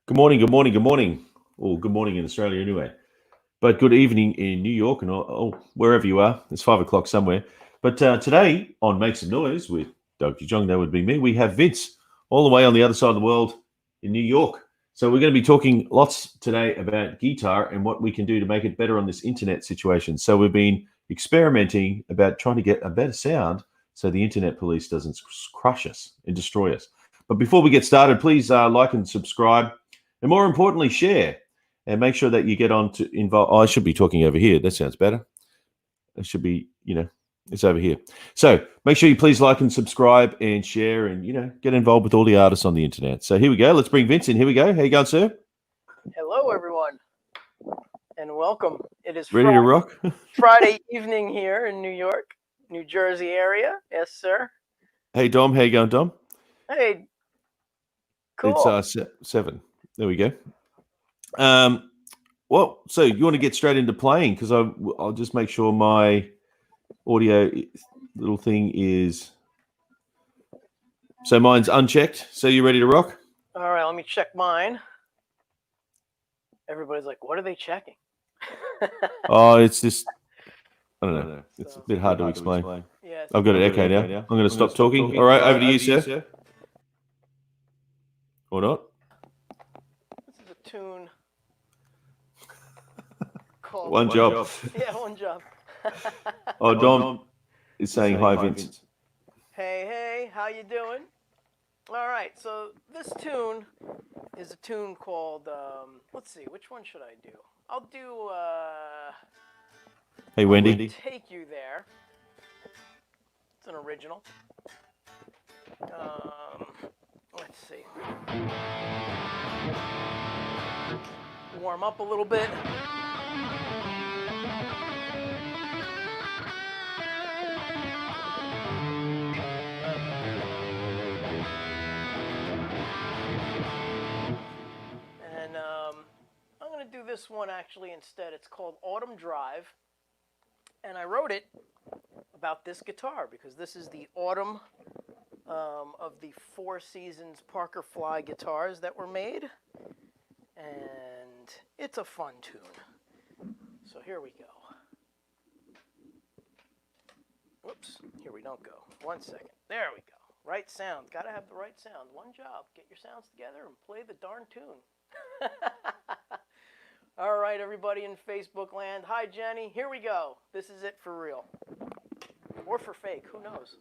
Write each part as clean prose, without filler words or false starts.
Good morning, good morning, good morning. Or good morning in Australia anyway. But good evening in New York and wherever you are. It's 5 o'clock somewhere. But today on Make Some Noise with Dr. Jong, that would be me, we have Vince all the way on the other side of the world in New York. So we're going to be talking lots today about guitar and what we can do to make it better on this internet situation. So we've been experimenting about trying to get a better sound so the internet police doesn't crush us and destroy us. But before we get started, please like and subscribe. And more importantly, share and make sure that you get on to involve. Oh, I should be talking over here. That sounds better. It should be, it's over here. So make sure you please like and subscribe and share and, get involved with all the artists on the internet. So here we go. Let's bring Vince in. Here we go. How you going, sir? Hello, everyone, and welcome. It is Ready to rock? Friday evening here in New York, New Jersey area. Yes, sir. Hey, Dom. How you going, Dom? Hey, cool. It's 7. There we go. Well, so you want to get straight into playing because I'll just make sure my audio little thing is. So mine's unchecked. So you ready to rock? All right, let me check mine. Everybody's like, what are they checking? Oh, it's just, I don't know. It's a bit hard to explain. Yes. I've got it echo now. I'm going to stop talking. All right, over to you, sir. Or not? This is a tune called One job. Yeah, one job. Oh, Dom is saying hi, Vince. Hey, how you doing? All right, so this tune is a tune called, let's see, which one should I do? I'll do, Hey, Wendy. Take You There. It's an original. Let's see. Warm up a little bit. And I'm going to do this one actually instead. It's called Autumn Drive. And I wrote it about this guitar because this is the autumn of the Four Seasons Parker Fly guitars that were made. And it's a fun tune. So here we go. Whoops, here we don't go. 1 second. There we go. Right sound. Got to have the right sound. One job. Get your sounds together and play the darn tune. All right, everybody in Facebook land. Hi, Jenny. Here we go. This is it for real. Or for fake. Who knows?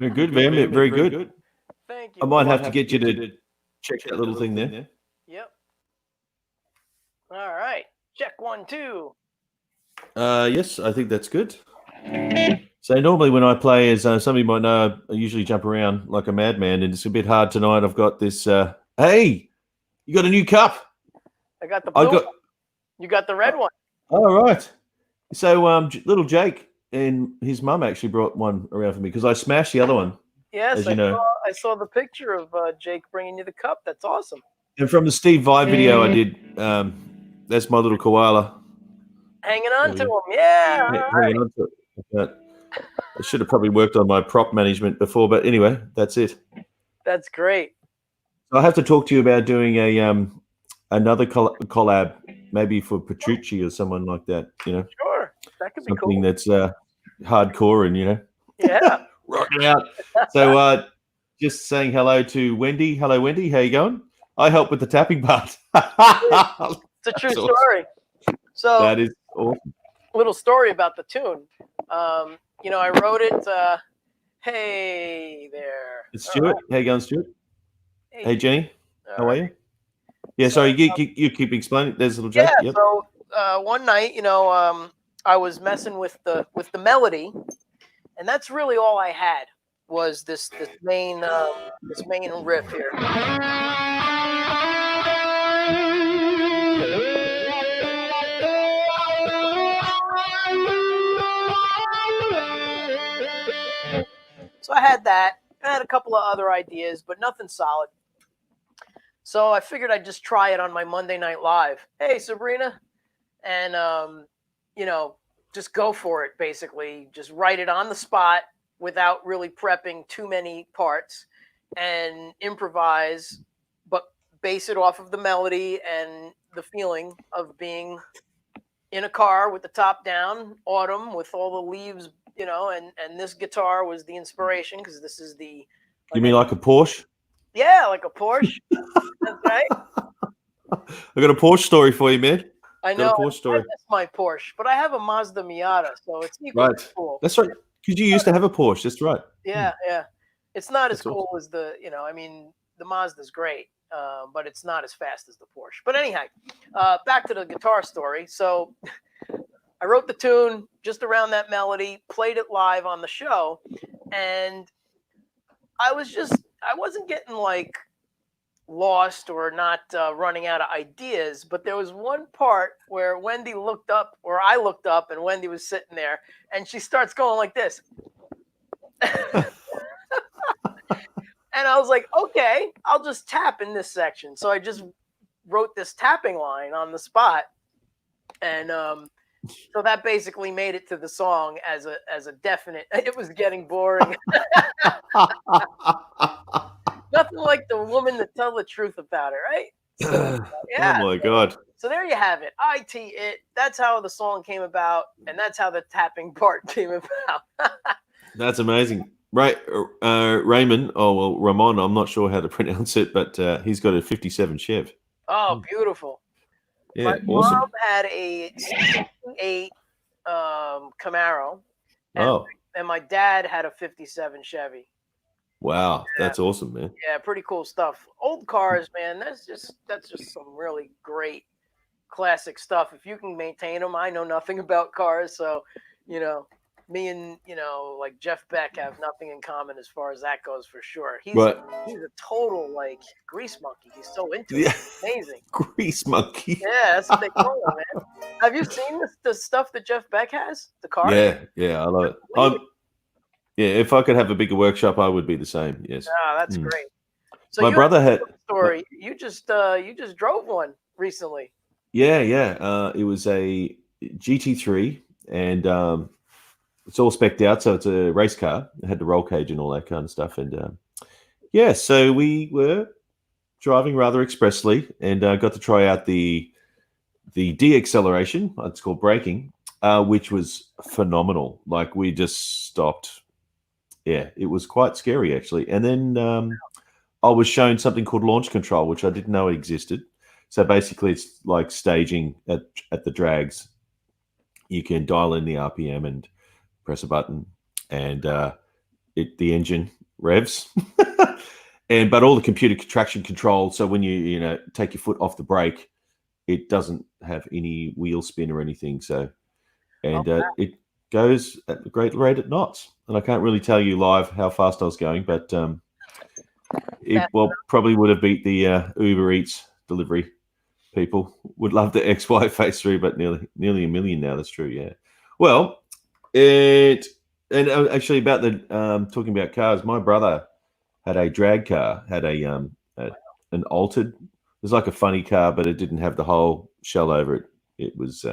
Very good, man. Very good. Thank you. I might have to get you to check that little thing there. Yep. All right. Check 1, 2. Yes, I think that's good. So normally when I play, as some of you might know, I usually jump around like a madman, and it's a bit hard tonight. I've got this. Hey, you got a new cup? I got the blue one. You got the red one. All right. So little Jake and his mum actually brought one around for me because I smashed the other one. Yes, as you know. I saw the picture of Jake bringing you the cup. That's awesome. And from the Steve Vai video I did, that's my little koala. Hanging on to him. Yeah. Hanging on to it. I should have probably worked on my prop management before, but anyway, that's it. That's great. I have to talk to you about doing a another collab, maybe for Petrucci or someone like that. You know, sure, that could be something cool. That's hardcore and yeah, rocking out. So just saying hello to Wendy. Hello, Wendy. How you going? I help with the tapping part. It's a true story. So that is awesome. Little story about the tune. I wrote it. Hey there. It's Stuart. Right. How you going, Stuart? Hey Jenny. How are you? Yeah, so, sorry, you keep explaining. There's a little Jake. Yeah. Yep. So one night, I was messing with the melody, and that's really all I had was this main riff here. So I had that. I had a couple of other ideas, but nothing solid. So I figured I'd just try it on my Monday Night Live. Hey, Sabrina. And, just go for it, basically. Just write it on the spot without really prepping too many parts and improvise, but base it off of the melody and the feeling of being in a car with the top down, autumn, with all the leaves, and this guitar was the inspiration because this is the... You mean like a Porsche? Yeah, like a Porsche. That's right. I got a Porsche story for you, man. I know. That's my Porsche, but I have a Mazda Miata, so it's equally cool. That's right. Because you used to have a Porsche. That's right. Yeah, yeah. It's not as cool as the, the Mazda's great, but it's not as fast as the Porsche. But anyhow, back to the guitar story. So I wrote the tune just around that melody, played it live on the show, and I wasn't getting like lost or not running out of ideas, but there was one part where Wendy looked up, or I looked up, and Wendy was sitting there, and she starts going like this. And I was like, okay, I'll just tap in this section. So I just wrote this tapping line on the spot, and so that basically made it to the song as a definite. It was getting boring. Nothing like the woman to tell the truth about it, right? So, yeah. Oh my God. So there you have it. It. That's how the song came about, and that's how the tapping part came about. That's amazing. Right, Raymond. Oh well, Ramon. I'm not sure how to pronounce it, but he's got a '57 Chev. Oh, beautiful. Yeah, my awesome. mom had a '68 Camaro. And my dad had a '57 Chevy. Wow, that's awesome, man. Yeah, pretty cool stuff. Old cars, man. That's just some really great classic stuff. If you can maintain them, I know nothing about cars, so me and like Jeff Beck have nothing in common as far as that goes for sure. He's a total like grease monkey. He's so into it. It's amazing. Grease monkey. Yeah, that's what they call him, man. Have you seen the stuff that Jeff Beck has? The car? Yeah, I love it. Yeah, if I could have a bigger workshop, I would be the same. Yes. Ah, that's great. So my brother had a story. You just drove one recently. Yeah. It was a GT3, and it's all specced out, so it's a race car. It had the roll cage and all that kind of stuff, and so we were driving rather expressly, and got to try out the de-acceleration. It's called braking, which was phenomenal. Like we just stopped. Yeah, it was quite scary actually. And then I was shown something called launch control, which I didn't know existed. So basically, it's like staging at the drags. You can dial in the RPM and press a button, and the engine revs, but all the computer traction control. So when you take your foot off the brake, it doesn't have any wheel spin or anything. So, and it goes at a great rate at knots. And I can't really tell you live how fast I was going, but it probably would have beat the Uber Eats delivery people. Would love the XY phase 3, but nearly $1 million now. That's true. Yeah. Well, actually about the talking about cars, my brother had a drag car, had an altered. It was like a funny car, but it didn't have the whole shell over it. It was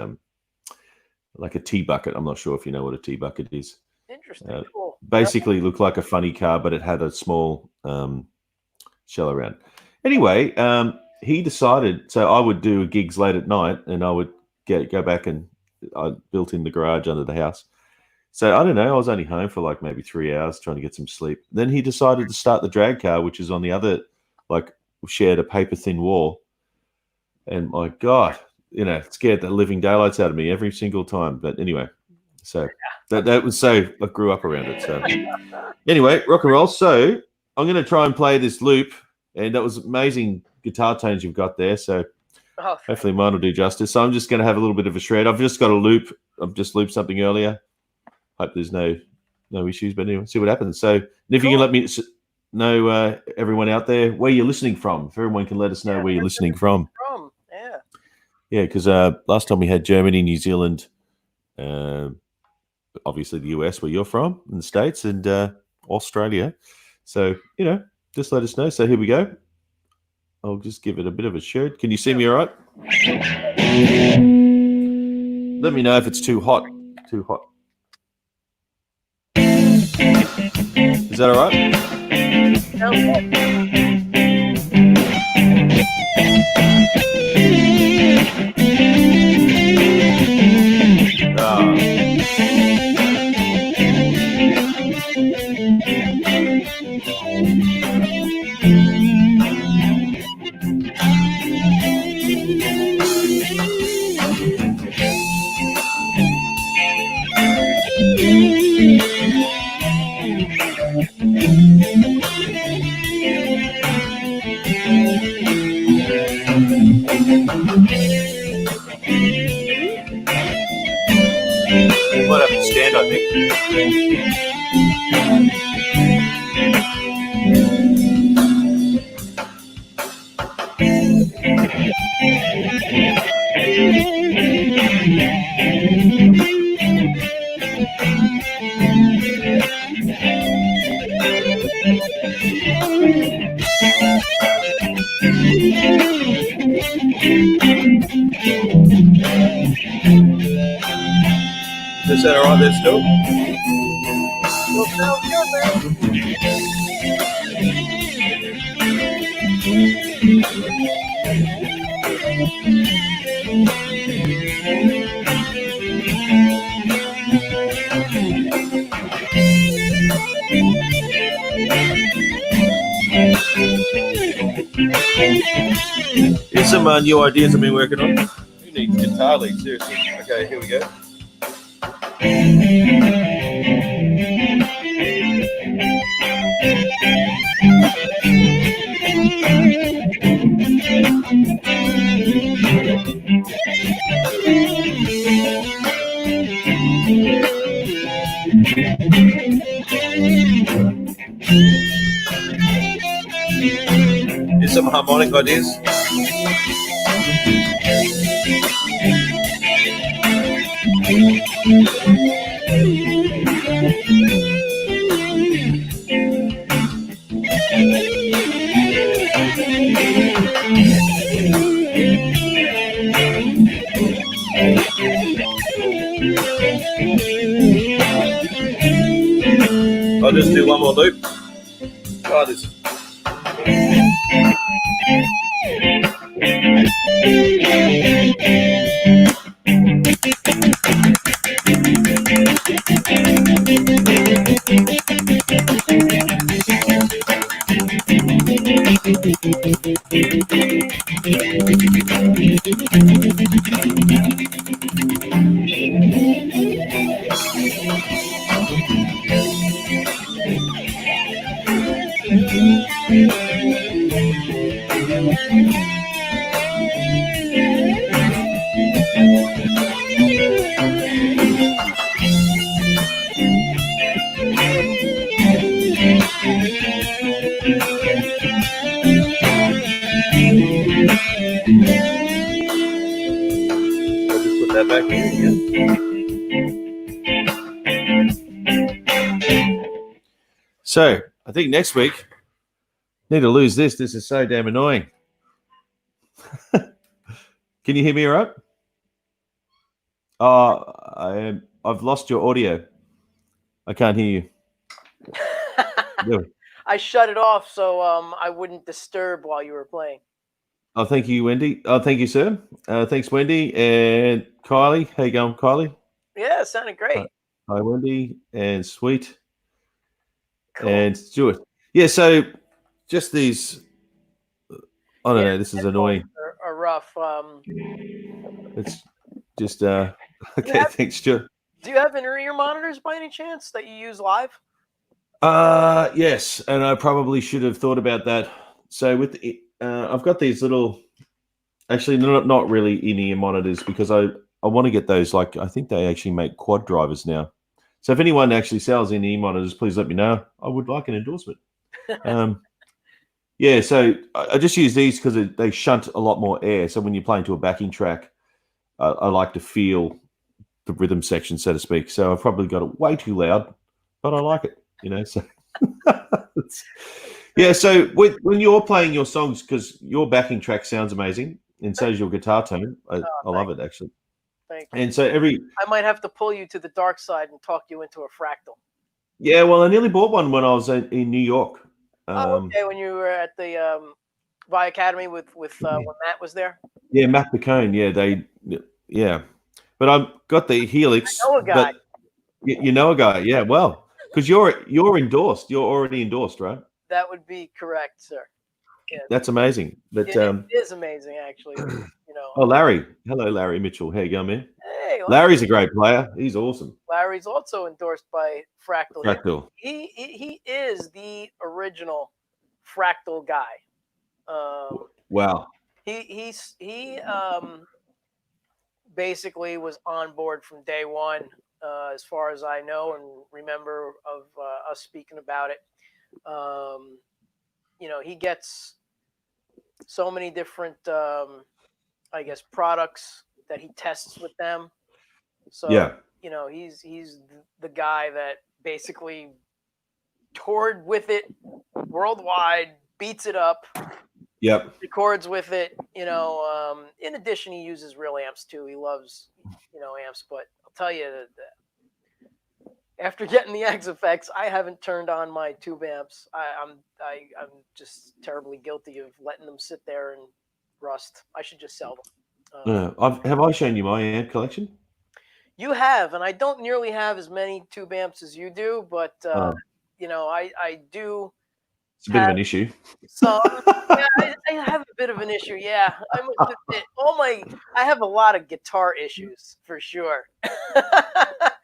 like a tea bucket. I'm not sure if you know what a tea bucket is. Interesting. Cool. Basically, looked like a funny car, but it had a small shell around. Anyway, he decided. So I would do gigs late at night, and I would go back, and I built in the garage under the house. So I don't know. I was only home for like maybe 3 hours trying to get some sleep. Then he decided to start the drag car, which is on the other, like, shared a paper thin wall. And my God, it scared the living daylights out of me every single time. But anyway, so that was so I grew up around it. So anyway, rock and roll. So I'm going to try and play this loop, and that was amazing guitar tones you've got there. So hopefully mine will do justice. So I'm just going to have a little bit of a shred. I've just got a loop. I've just looped something earlier. Hope there's no issues, but anyway, see what happens. So if you can let me know, everyone out there, where you're listening from, if everyone can let us know where you're listening from. Yeah, because last time we had Germany, New Zealand, obviously the US, where you're from, in the States, and Australia. So, just let us know. So here we go. I'll just give it a bit of a shirt. Can you see me all right? Let me know if it's too hot. Too hot. Is that all right? Might have to stand, I think. Is that all right there still? Sounds good, man. Here's some new ideas I've been working on. Who needs guitar lead? Seriously. Okay, here we go. Here's some harmonic ideas. I'll just do one more loop. Oh, this is... I'll just put that back in. Yeah. So I think next week need to lose this. This is so damn annoying. Can you hear me all right? I've lost your audio. I can't hear you. Yeah. I shut it off so I wouldn't disturb while you were playing. Oh, thank you, Wendy. Oh, thank you, sir. Thanks, Wendy. And Kylie. How you going, Kylie? Yeah, it sounded great. Hi, Wendy. And Sweet. Cool. And Stuart. Yeah, so just these, I don't know, this is annoying. Are rough. It's just, okay, thanks, Stuart. Do you have in-ear monitors by any chance that you use live? Yes, and I probably should have thought about that. So with I've got these little, actually not really in-ear monitors because I want to get those. Like I think they actually make quad drivers now. So if anyone actually sells in-ear monitors, please let me know. I would like an endorsement. Yeah, so I just use these because they shunt a lot more air. So when you're playing to a backing track, I like to feel the rhythm section, so to speak. So I've probably got it way too loud, but I like it. You know, so yeah. So when you're playing your songs, because your backing track sounds amazing, and so does your guitar tone. I love it actually. Thank you. And so I might have to pull you to the dark side and talk you into a fractal. Yeah, well, I nearly bought one when I was in New York. Okay, when you were at the Vi Academy with when Matt was there. Yeah, Matt McCone. Yeah, but I've got the Helix. I know a guy. But you know a guy, yeah. Well, because you're endorsed. You're already endorsed, right? That would be correct, sir. Yeah, that's amazing. But it is amazing, actually. You know. Oh, Larry. Hello, Larry Mitchell. How you going, man? Hey, Larry's a great player. He's awesome. Larry's also endorsed by Fractal. Fractal. He is the original Fractal guy. Wow. He basically was on board from day one, as far as I know and remember of us speaking about it. You know, he gets so many different, I guess, products that he tests with them. So, yeah. You know, he's the guy that basically toured with it worldwide, beats it up. Yep. Records with it, you know. In addition, he uses real amps too. He loves, you know, amps. But I'll tell you that after getting the X effects, I haven't turned on my tube amps. I'm just terribly guilty of letting them sit there and rust. I should just sell them. Have I shown you my amp collection? You have, and I don't nearly have as many tube amps as you do, but you know, I do. It's a bit of an issue. So yeah, I have a bit of an issue. Yeah, I must admit, I have a lot of guitar issues for sure.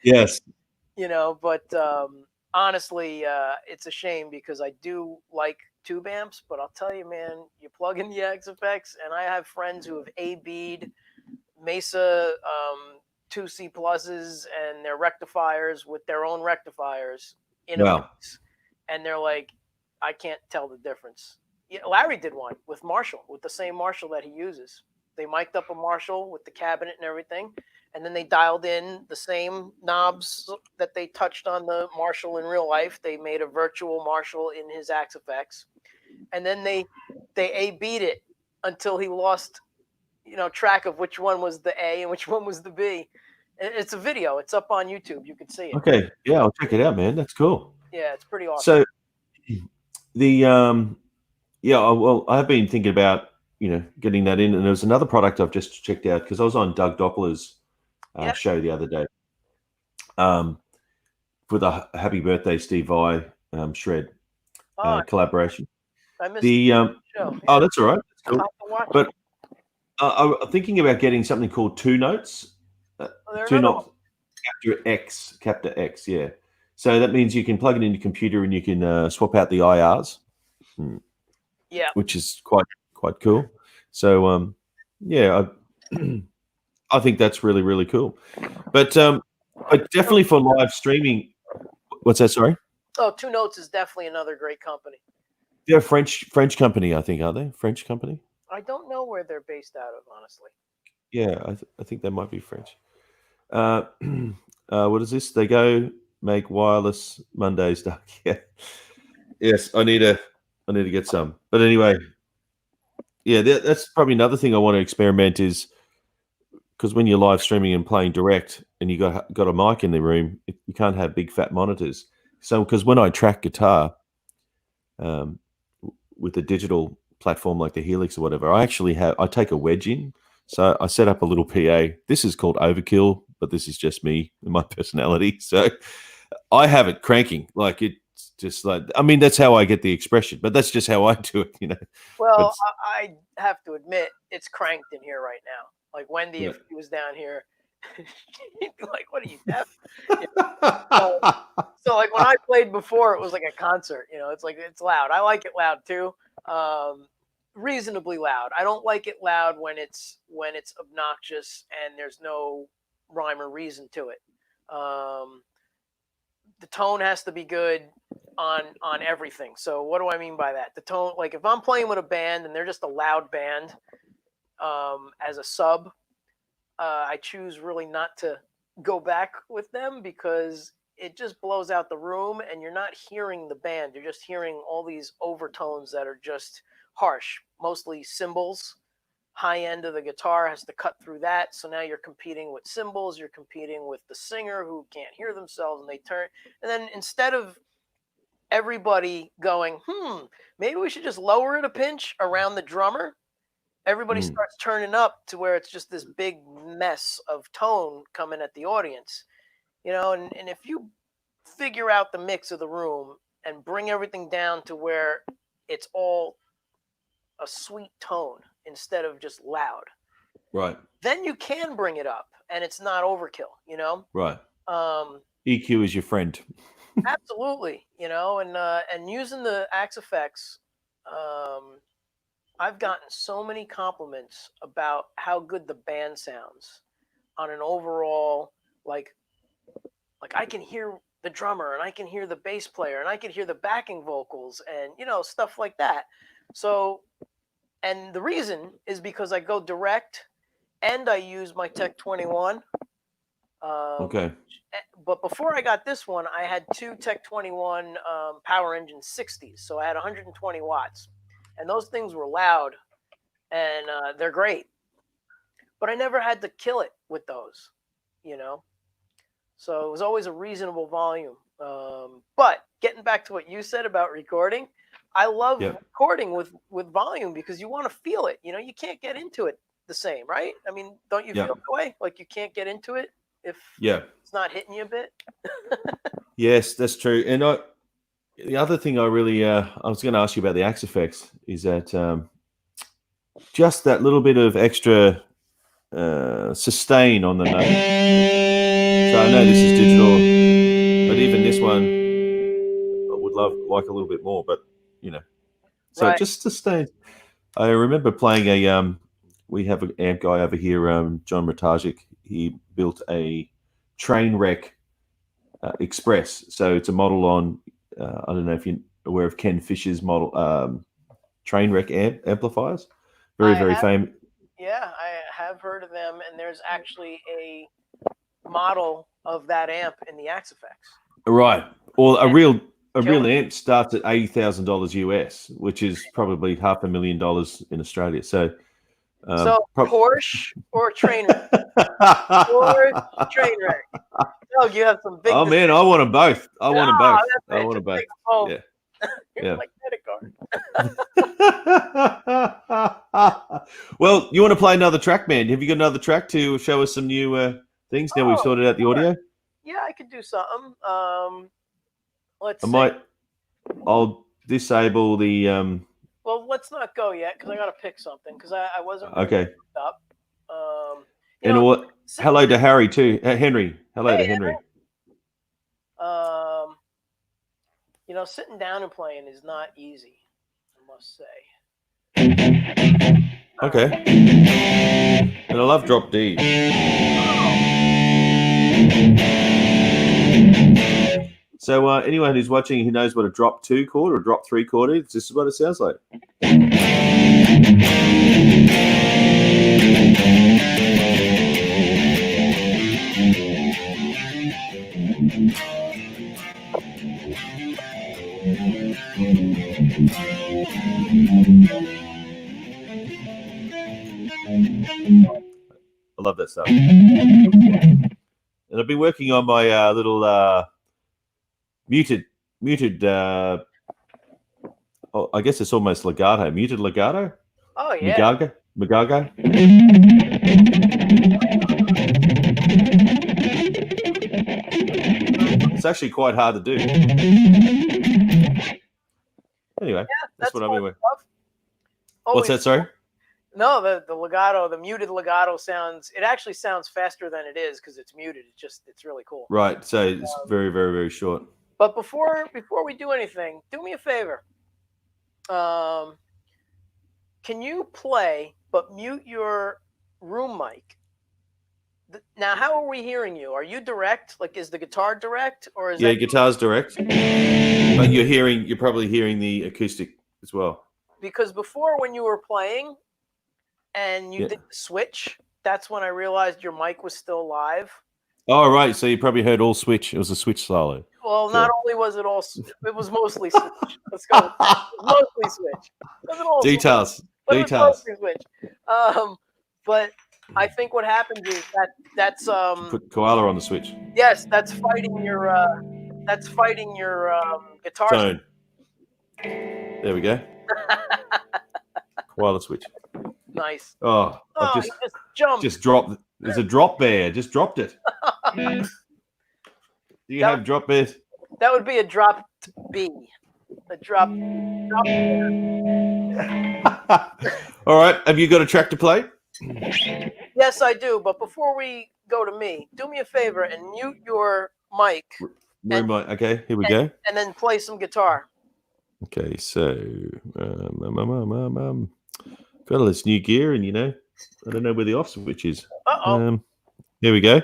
Yes. You know, but honestly, it's a shame because I do like tube amps. But I'll tell you, man, you plug in the X effects, and I have friends who have A-B'd Mesa 2C pluses and their rectifiers with their own rectifiers in a mix, and they're like, I can't tell the difference. Yeah, Larry did one with Marshall, with the same Marshall that he uses. They mic'd up a Marshall with the cabinet and everything, and then they dialed in the same knobs that they touched on the Marshall in real life. They made a virtual Marshall in his Axe effects, and then they A-B'd it until he lost, you know, track of which one was the A and which one was the B. It's a video. It's up on YouTube. You can see it. Okay. Yeah, I'll check it out, man. That's cool. Yeah, it's pretty awesome. So well, I've been thinking about, you know, getting that in, and there's another product I've just checked out because I was on Doug Doppler's show the other day for the Happy Birthday Steve Vai shred collaboration. I missed the show. Oh, that's all right. That's cool. But I'm thinking about getting something called Two Notes. Two Notes Capture X, yeah. So that means you can plug it in your computer and you can swap out the IRs. Yeah. which is quite cool. So yeah, I think that's really really cool. But definitely for live streaming. What's that? Sorry. Oh, Two Notes is definitely another great company. They're a French company, I think, are they? French company? I don't know where they're based out of, honestly. Yeah, I think they might be French. Uh, what is this? They go make wireless Mondays dark. Yeah. Yes, I need to get some. But anyway, yeah, that's probably another thing I want to experiment is because when you're live streaming and playing direct, and you got a mic in the room, you can't have big fat monitors. So because when I track guitar, um, with a digital platform like the Helix or whatever, I take a wedge in. So I set up a little PA. This is called overkill, but this is just me and my personality. So I have it cranking. Like it's just like, I mean, that's how I get the expression, but that's just how I do it, you know. Well, But I have to admit, it's cranked in here right now. Like Wendy, yeah. if she was down here, she'd be like, "What are you deaf?" So, so like when I played before, it was like a concert. It's like it's loud. I like it loud too, reasonably loud. I don't like it loud when it's obnoxious and there's no rhyme or reason to it. The tone has to be good on everything. So what do I mean by that? The tone, like if I'm playing with a band and they're just a loud band, as a sub, I choose really not to go back with them because it just blows out the room and you're not hearing the band. You're just hearing all these overtones that are just harsh, mostly cymbals. High end of the guitar has to cut through that. So now you're competing with cymbals, you're competing with the singer who can't hear themselves and they turn. And then instead of everybody going, maybe we should just lower it a pinch around the drummer, everybody starts turning up to where it's just this big mess of tone coming at the audience. And if you figure out the mix of the room and bring everything down to where it's all a sweet tone instead of just loud, Right. then you can bring it up and it's not overkill. Right. Um, EQ is your friend. Absolutely, and using the Axe effects, I've gotten so many compliments about how good the band sounds on an overall, like I can hear the drummer and I can hear the bass player and I can hear the backing vocals and stuff like that. So, and the reason is because I go direct and I use my Tech 21. Okay. But before I got this one, I had two Tech 21 Power Engine 60s, so I had 120 watts, and those things were loud, and they're great. But I never had to kill it with those, you know. So it was always a reasonable volume. But getting back to what you said about recording, I love recording with volume because you want to feel it. You can't get into it the same, right? I mean, don't you feel that way? Like you can't get into it if it's not hitting you a bit? Yes, that's true. And the other thing I really, I was going to ask you about the Axe effects is that just that little bit of extra sustain on the note. So I know this is digital, but even this one, I would like a little bit more. But so just sustain. I remember playing we have an amp guy over here, John Matajic. He built a Trainwreck Express. So it's a model on, I don't know if you're aware of Ken Fisher's model, Trainwreck amplifiers. Very famous. Yeah, I have heard of them, and there's actually a model of that amp in the Axe effects. Right. Well, a real amp starts at $80,000 US, which is probably $500,000 in Australia. So Porsche or Trainwreck? Porsche, Trainwreck. Oh, you have some big. Oh man, I want them both. I want them both. I want them both. Yeah. Yeah. Like credit card. Well, you want to play another track, man? Have you got another track to show us some new things? Now we've sorted out the audio. Yeah, I could do something. I'll disable the. Well, let's not go yet because I got to pick something because I wasn't really okay. Up. Hello to Harry too. Henry. Hello to Henry. Sitting down and playing is not easy. must say. Okay. And I love drop D. So anyone who's watching who knows what a drop 2 chord or a drop 3 chord is, this is what it sounds like. I love that stuff. And I've been working on my little muted. I guess it's almost legato. Muted legato. Oh yeah. Magaga. It's actually quite hard to do. Anyway, that's what I've been with. What's that? Sorry. No, the legato, the muted legato sounds. It actually sounds faster than it is because it's muted. It's really cool. Right. So it's very, very, very short. But before we do anything, do me a favor. Can you play but mute your room mic? Now, how are we hearing you? Are you direct? Like, is the guitar direct, or is guitar's direct? But you're probably hearing the acoustic as well. Because before, when you were playing and you did the switch, that's when I realized your mic was still live. Oh, right. So you probably heard all switch. It was a switch solo. Well, not only was it all, it was mostly switch. Let's go. Mostly switch. It wasn't all Details. Switch, but it was mostly switch. But I think what happens is that's put koala on the switch. Yes, that's fighting your guitar tone. There we go. Koala switch. Nice. Oh, I just dropped. There's a drop bear. Just dropped it. Do you have drop bears? That would be a drop B. A drop bear. All right. Have you got a track to play? Yes, I do. But before we go to me, do me a favor and mute your mic. Okay, here we go. And then play some guitar. Okay, so got all this new gear, and I don't know where the off switch is. Here we go.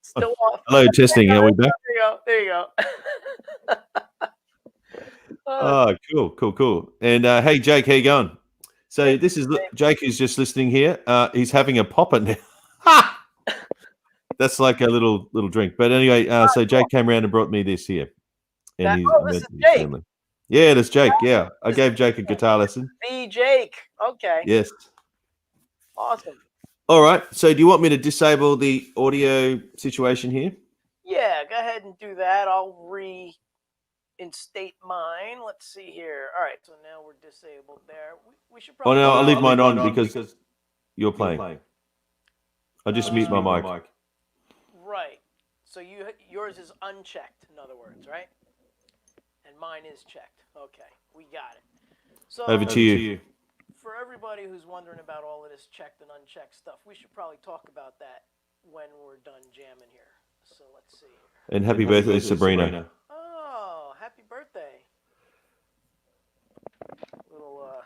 Still off. Hello, testing. Are we back? There you go. Oh, cool. And hey, Jake, how you going? So this is Jake who's just listening here. He's having a popper now. That's like a little drink. But anyway, so Jake came around and brought me this here. And this is Jake. Family. Yeah, that's Jake. Yeah, I gave Jake a guitar lesson. The Jake. Okay. Yes. Awesome. All right. So do you want me to disable the audio situation here? Yeah, go ahead and do that. I'll reinstate mine. Let's see here. All right. So now we're disabled there. We should probably... Oh, no, I'll leave mine on because you're playing. I'll just mute my mic. Right. So yours is unchecked, in other words, right? And mine is checked. Okay. We got it. So Over to you. For everybody who's wondering about all of this checked and unchecked stuff, we should probably talk about that when we're done jamming here. So let's see here. And happy birthday, Sabrina. Oh, happy birthday. Little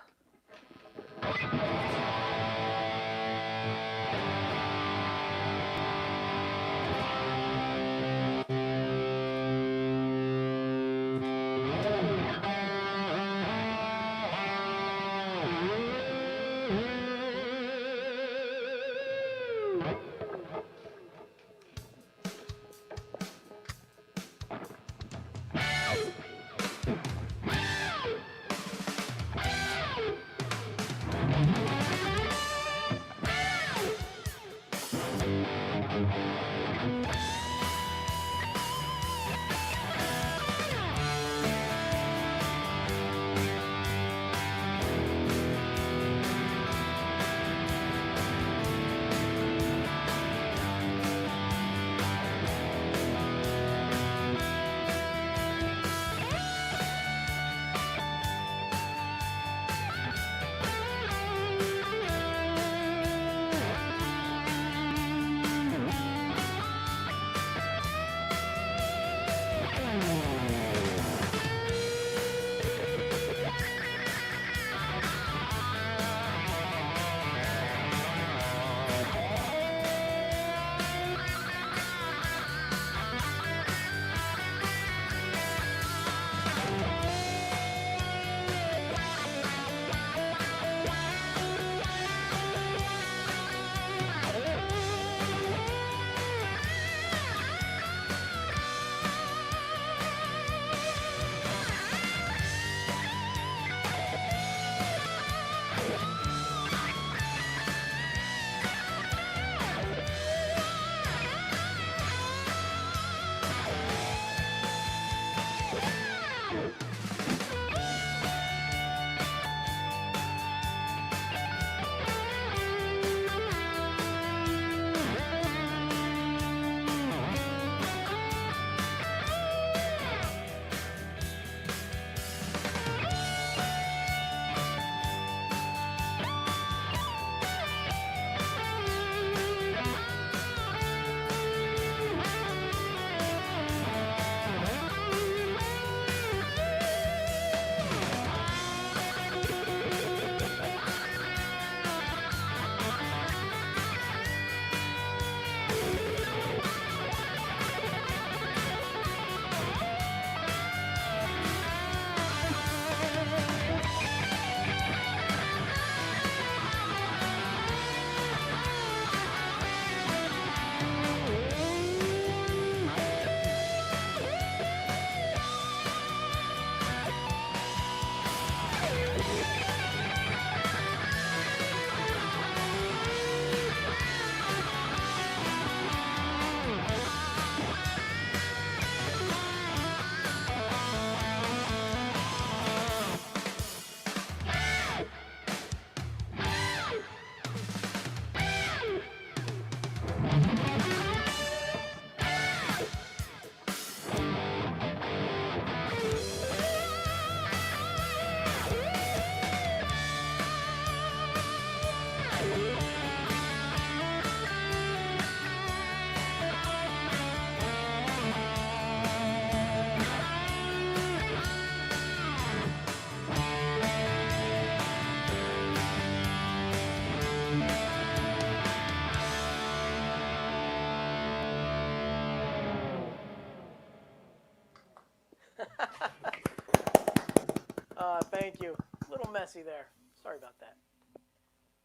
Thank you. A little messy there. Sorry about that.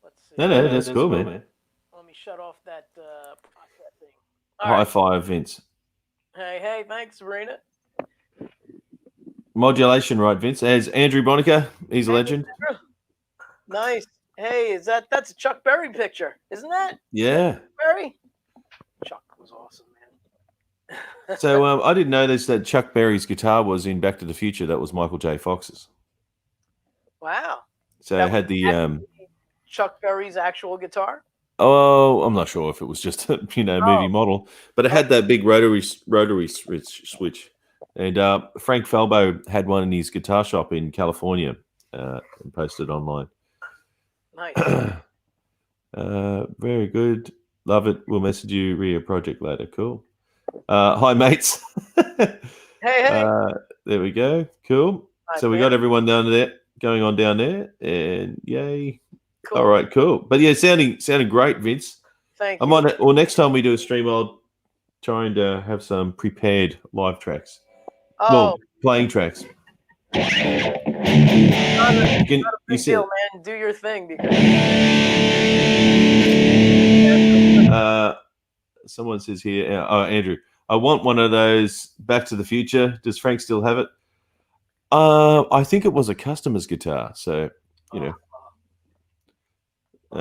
Let's see. No, that's cool, man. Let me shut off that processing. High five, Vince. Hey, thanks, Sabrina. Modulation, right, Vince? As Andrew Bonica, he's a legend. Nice. Hey, that's a Chuck Berry picture, isn't that? Yeah. Chuck Berry? Chuck was awesome, man. So I didn't know this, that Chuck Berry's guitar was in Back to the Future. That was Michael J. Fox's. Wow. So it had the Chuck Berry's actual guitar. Oh, I'm not sure if it was just a movie model, but it had that big rotary switch. And Frank Falbo had one in his guitar shop in California and posted online. Nice. Very good. Love it. We'll message you via project later. Cool. Hi, mates. Hey. There we go. Cool. Hi, so we got everyone down there, going on down there, and yay. Cool. All right, cool. But yeah, sounding great, Vince. Thank you. Or next time we do a stream, I'll try and have some prepared live tracks. Oh. Well, playing tracks. Not a big deal, man. Do your thing. Because someone says here, Andrew, I want one of those Back to the Future. Does Frank still have it? I think it was a customer's guitar, so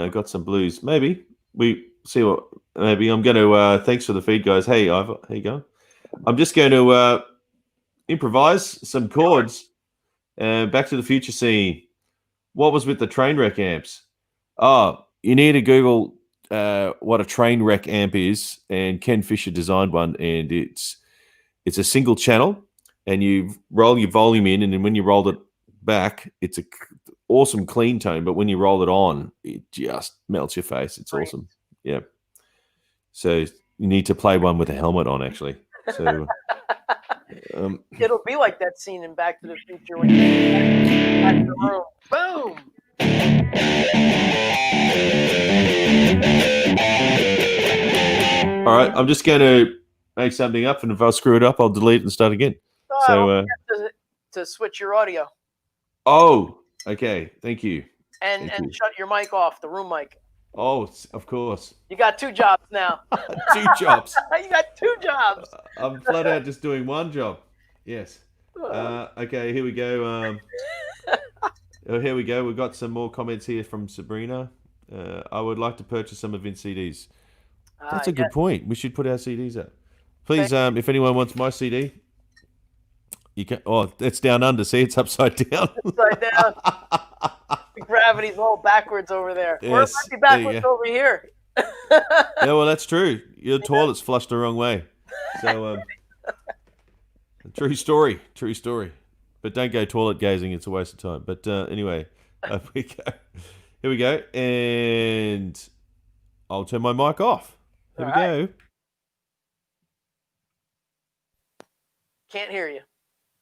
got some blues. Maybe we see what. Maybe I'm going to. Thanks for the feed, guys. Hey, Ivor, how you going? I'm just going to improvise some chords. Back to the Future scene. What was with the Trainwreck amps? Oh, you need to Google what a Trainwreck amp is, and Ken Fisher designed one, and it's a single channel, and you roll your volume in, and then when you roll it back, it's a awesome clean tone, but when you roll it on, it just melts your face. It's awesome. Yeah. So you need to play one with a helmet on, actually. So it'll be like that scene in Back to the Future when you back in the room. Boom. All right, I'm just going to make something up, and if I screw it up, I'll delete it and start again. So to switch your audio. Oh, okay. Thank you. And shut your mic off, the room mic. Oh, of course. You got 2 jobs now. 2 jobs. You got 2 jobs. I'm flat out just doing 1 job. Yes. Okay, here we go. Here we go. We've got some more comments here from Sabrina. I would like to purchase some of Vince CDs. That's a good point. We should put our CDs up. Please, if anyone wants my CD, You can. Oh, it's down under. See, it's upside down. Upside down. The gravity's all backwards over there. Or it Yes, might be there you backwards go. over here. Yeah, well, that's true. Your toilet's flushed the wrong way. So, true story. True story. But don't go toilet gazing. It's a waste of time. But anyway, here we go. Here we go. And I'll turn my mic off. Here we go. Can't hear you.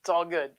It's all good.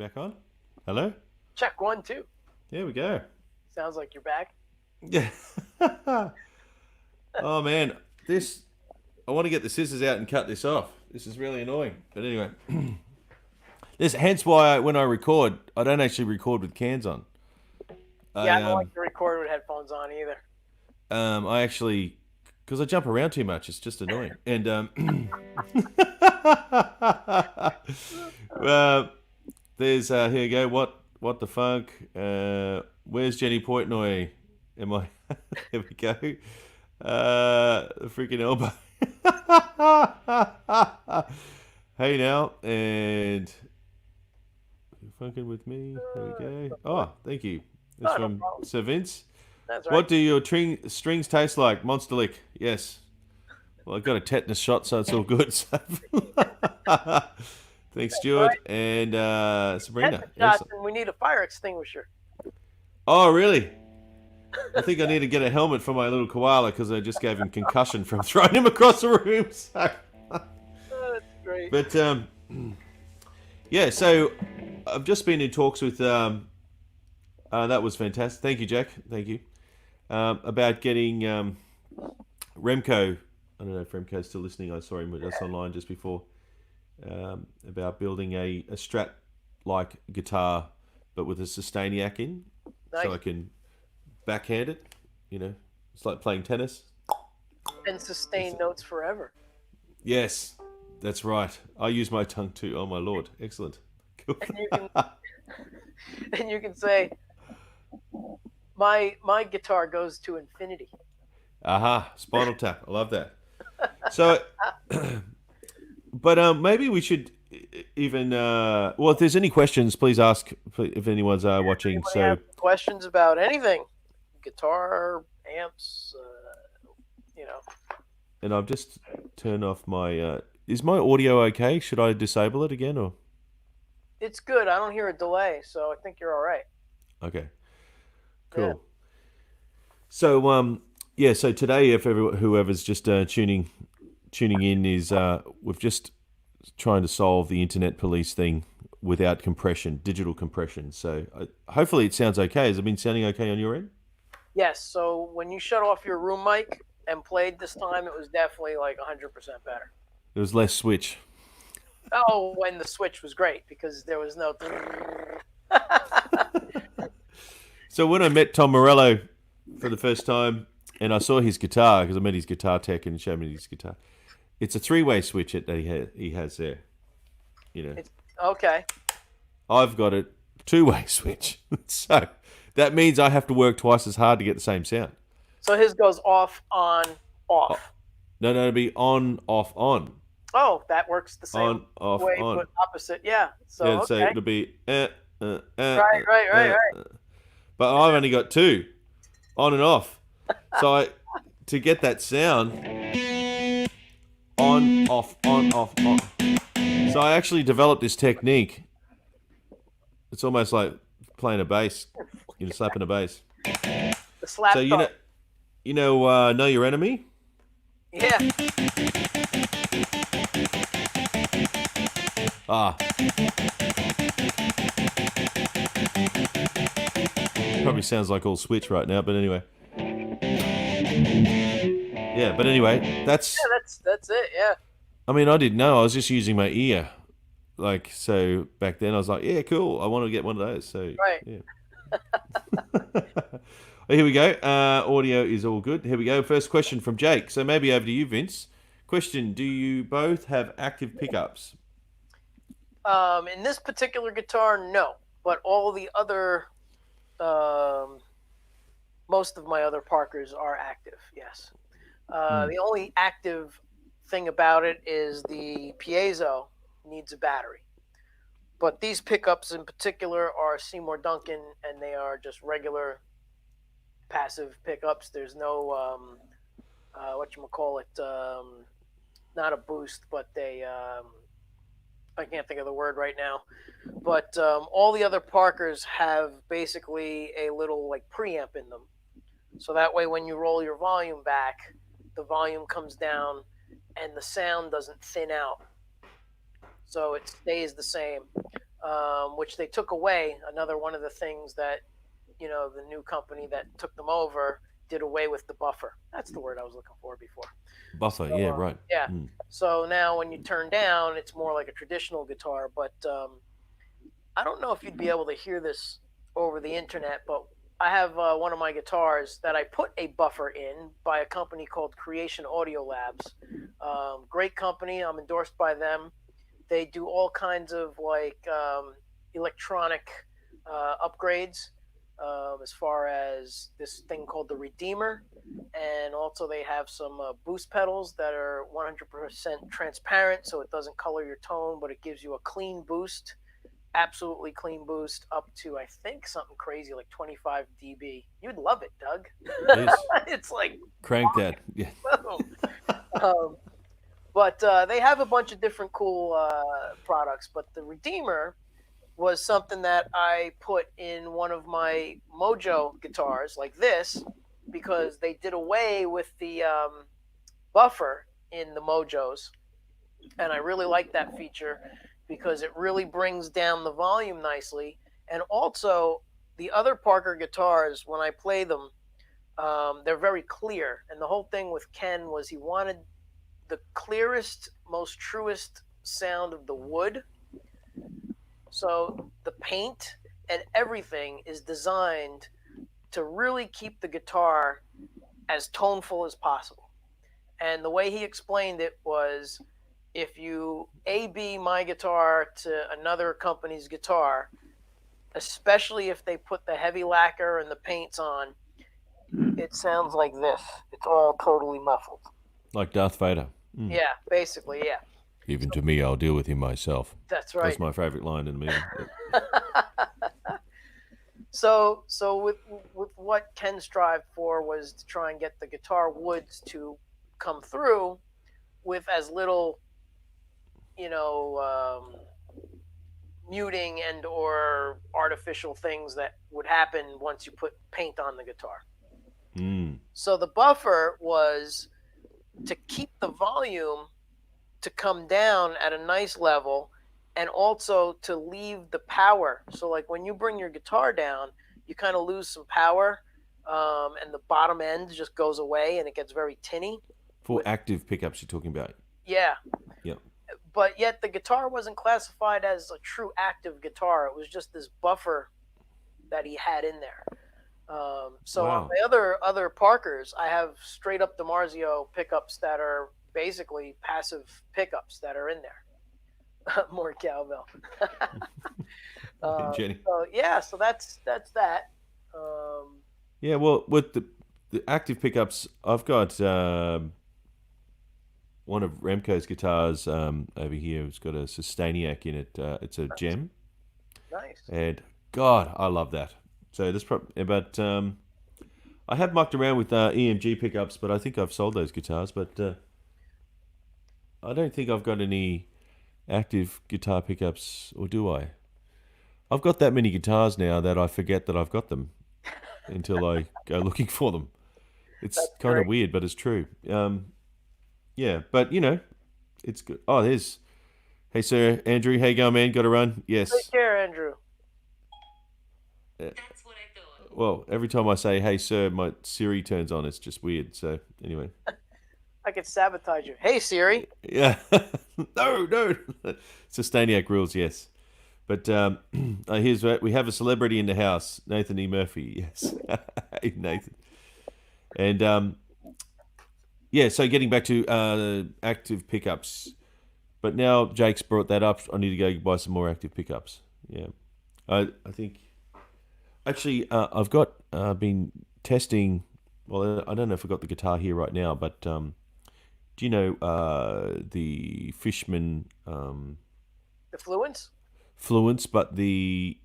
back on? Hello? Check 1, 2. There we go. Sounds like you're back. Yeah. Oh man, I want to get the scissors out and cut this off. This is really annoying. But anyway, hence why when I record, I don't actually record with cans on. Yeah, I don't like to record with headphones on either. I actually, because I jump around too much, it's just annoying. And there's here you go. What the fuck? Where's Jenny Portnoy? Am I? There we go. The freaking elbow. Hey now, and fucking with me. There we go. Oh, thank you. That's from Sir Vince. That's right. What do your strings taste like? Monster Lick. Yes. Well, I got a tetanus shot, so it's all good. So. Thanks, Stuart and Sabrina. Shots, and we need a fire extinguisher. Oh, really? I think I need to get a helmet for my little koala because I just gave him concussion from throwing him across the room. So. That's great. But yeah, so I've just been in talks with. That was fantastic. Thank you, Jack. Thank you. About getting Remco. I don't know if Remco's still listening. I saw him with us online just before. About building a Strat-like guitar, but with a Sustainiac in, Nice. so I can backhand it. You know, it's like playing tennis. And sustain notes forever. Yes, that's right. I use my tongue too. Oh my lord, excellent. Cool. And you can say, my guitar goes to infinity. Aha, Spinal Tap. I love that. So, but maybe we should even. Well, if there's any questions, please ask if anyone's watching. Anybody So, have questions about anything, guitar, amps, you know. and I've just turned off my. Is my audio okay? Should I disable it again or? It's good. I don't hear a delay, so I think you're all right. Okay. Cool. Yeah. So yeah. So today, if whoever's just tuning in is we've just trying to solve the internet police thing without compression, digital compression. So hopefully it sounds okay. Has it been sounding okay on your end? Yes. So when you shut off your room mic and played this time, it was definitely like 100% better. There was less switch. Oh, when the switch was great because there was no. So when I met Tom Morello for the first time, and I saw his guitar because I met his guitar tech and he showed me his guitar. It's a 3-way switch that he has there. You know. Okay. I've got a 2-way switch, so that means I have to work twice as hard to get the same sound. So his goes off, on, off. No, it'll be on, off, on. Oh, that works the same On, off, way, on. but opposite. Yeah. So Yeah, okay. so it'll be Right. But I've only got 2, on and off. So to get that sound, on, off, on. So I actually developed this technique. It's almost like playing a bass, slapping a bass. The slap. So you know Your Enemy. Yeah. Probably sounds like all switch right now, but anyway. Yeah, but anyway, that's it. Yeah. I mean, I didn't know. I was just using my ear. Like, so back then I was like, yeah, cool. I want to get one of those. So, Right. Yeah. Here we go. Audio is all good. Here we go. First question from Jake. So maybe over to you, Vince. Question, do you both have active pickups? In this particular guitar, no. But all the other, most of my other Parkers are active, yes. The only active thing about it is the piezo needs a battery. But these pickups in particular are Seymour Duncan, and they are just regular passive pickups. There's no, not a boost, but they, I can't think of the word right now. But all the other Parkers have basically a little like preamp in them. So that way when you roll your volume back, the volume comes down and the sound doesn't thin out. So it stays the same. which they took away. Another one of the things that, the new company that took them over did away with the buffer. That's the word I was looking for before. Buffer, So, yeah, right. yeah. Mm. So now when you turn down, it's more like a traditional guitar. But I don't know if you'd be able to hear this over the internet, but I have one of my guitars that I put a buffer in by a company called Creation Audio Labs. Great company. I'm endorsed by them. They do all kinds of electronic upgrades, as far as this thing called the Redeemer. And also they have some boost pedals that are 100% transparent, so it doesn't color your tone, but it gives you a clean boost, absolutely clean boost, up to, I think, something crazy like 25 dB. You'd love it, Doug. Yes. It's like Crank that. Yeah. um, but they have a bunch of different cool products. But the Redeemer was something that I put in one of my Mojo guitars, like this, because they did away with the buffer in the Mojos, and I really like that feature because it really brings down the volume nicely. And also, the other Parker guitars, when I play them, they're very clear. And the whole thing with Ken was he wanted the clearest, most truest sound of the wood. So the paint and everything is designed to really keep the guitar as toneful as possible. And the way he explained it was, if you A-B my guitar to another company's guitar, especially if they put the heavy lacquer and the paints on, it sounds like this. It's all totally muffled. Like Darth Vader. Mm. Yeah, basically, yeah. Even to me, I'll deal with him myself. That's right. That's my favorite line in the movie. So with what Ken strived for was to try and get the guitar woods to come through with as little, muting and or artificial things that would happen once you put paint on the guitar. Mm. So the buffer was to keep the volume to come down at a nice level, and also to leave the power. So like when you bring your guitar down, you kind of lose some power, and the bottom end just goes away and it gets very tinny. For active pickups you're talking about. Yeah. Yeah. But yet the guitar wasn't classified as a true active guitar. It was just this buffer that he had in there. So wow. On my other Parkers, I have straight up DiMarzio pickups that are basically passive pickups that are in there. More cowbell. Jenny. So that's that. Yeah, well, with the active pickups, I've got one of Remco's guitars over here. It's got a Sustainiac in it. It's a gem. Nice. And God, I love that. So this about I have mucked around with EMG pickups, but I think I've sold those guitars. But I don't think I've got any active guitar pickups, or do I? I've got that many guitars now that I forget that I've got them until I go looking for them. It's kind of weird, but it's true. Yeah, but it's good. Oh, there's. Hey, sir, Andrew. How you going, man? Got to run? Yes. Take care, Andrew. That's what I thought. Well, every time I say, hey, sir, my Siri turns on. It's just weird. So, anyway. I could sabotage you. Hey, Siri. Yeah. No. Sustainiac rules, yes. But here's what we have: a celebrity in the house, Nathan E. Murphy. Yes. Hey, Nathan. And, yeah, so getting back to active pickups. But now Jake's brought that up. I need to go buy some more active pickups. Yeah. I think... Actually, I've got been testing... Well, I don't know if I've got the guitar here right now, but do you know the Fishman... the Fluence? Fluence, but the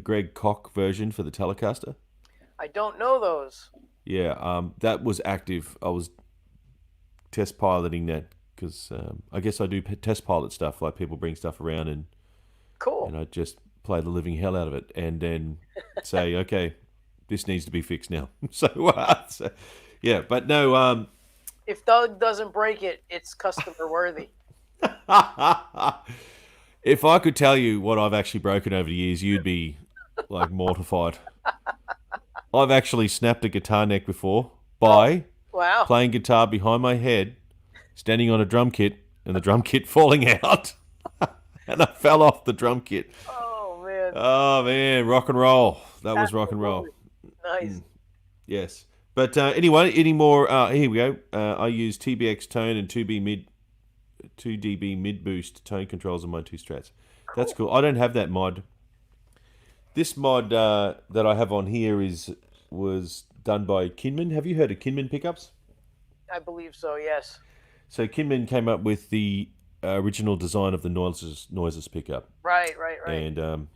Greg Koch version for the Telecaster? I don't know those. Yeah, that was active. I was test piloting that because I guess I do test pilot stuff, like people bring stuff around and cool, and I just play the living hell out of it and then say, okay, this needs to be fixed now. So yeah, but no. If Doug doesn't break it, it's customer worthy. If I could tell you what I've actually broken over the years, you'd be like mortified. I've actually snapped a guitar neck before Oh, by wow. playing guitar behind my head, standing on a drum kit, and the drum kit falling out, and I fell off the drum kit. Oh, man. Oh man, rock and roll. That was rock and roll. Absolutely. Nice. Yes. But anyway, any more? Here we go. I use TBX tone and 2 dB mid boost tone controls on my two strats. That's Cool. cool. I don't have that mod. This mod that I have on here was done by Kinman. Have you heard of Kinman pickups? I believe so, yes. So Kinman came up with the original design of the noises pickup, Right. and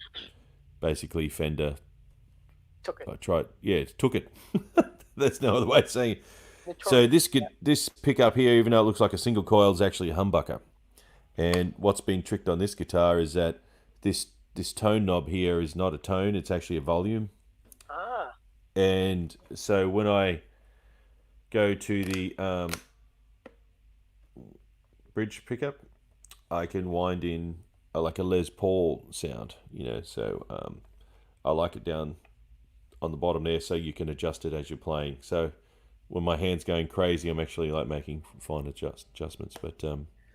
basically Fender Took it. took it. That's no other way of saying it. So Notorious. this pickup here, even though it looks like a single coil, is actually a humbucker. And what's been tricked on this guitar is that this tone knob here is not a tone; it's actually a volume. Ah, And so when I go to the bridge pickup, I can wind in like a Les Paul sound, So I like it down on the bottom there, so you can adjust it as you're playing. So when my hand's going crazy, I'm actually like making fine adjustments. But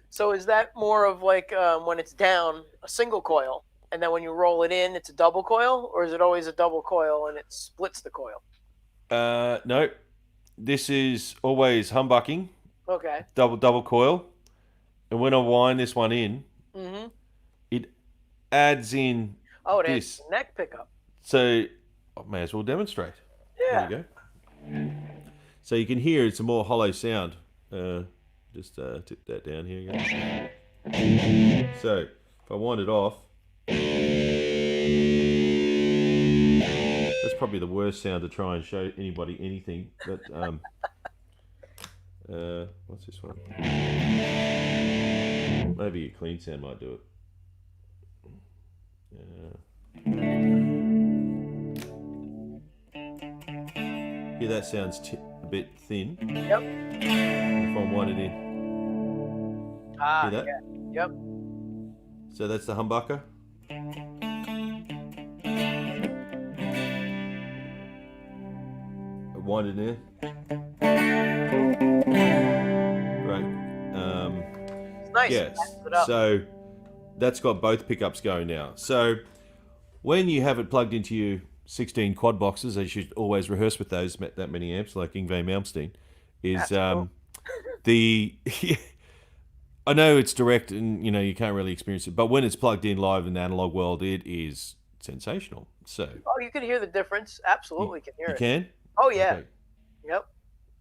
so is that more of like when it's down, a single coil, and then when you roll it in, it's a double coil, or is it always a double coil and it splits the coil? no, this is always humbucking, Okay. double coil, and when I wind this one in, Mm-hmm. it adds in Oh, it has this. neck pickup. So I may as well demonstrate. Yeah. There you go. So you can hear it's a more hollow sound. Just tip that down here again. So if I wind it off, that's probably the worst sound to try and show anybody anything. But what's this one? Maybe a clean sound might do it. Hear that sounds a bit thin. Yep. If I wind it in, Ah, hear that? yeah. Yep. So that's the humbucker. Wind it in. Right. It's nice. It Yes. matches it up. So that's got both pickups going now. So when you have it plugged into your 16 quad boxes, as you should always rehearse with those that many amps, like Yngwie Malmsteen, is That's cool. the I know it's direct and you can't really experience it, but when it's plugged in live in the analog world, it is sensational. So Oh, you can hear the difference. Absolutely can hear you it. can. Oh, yeah. Okay.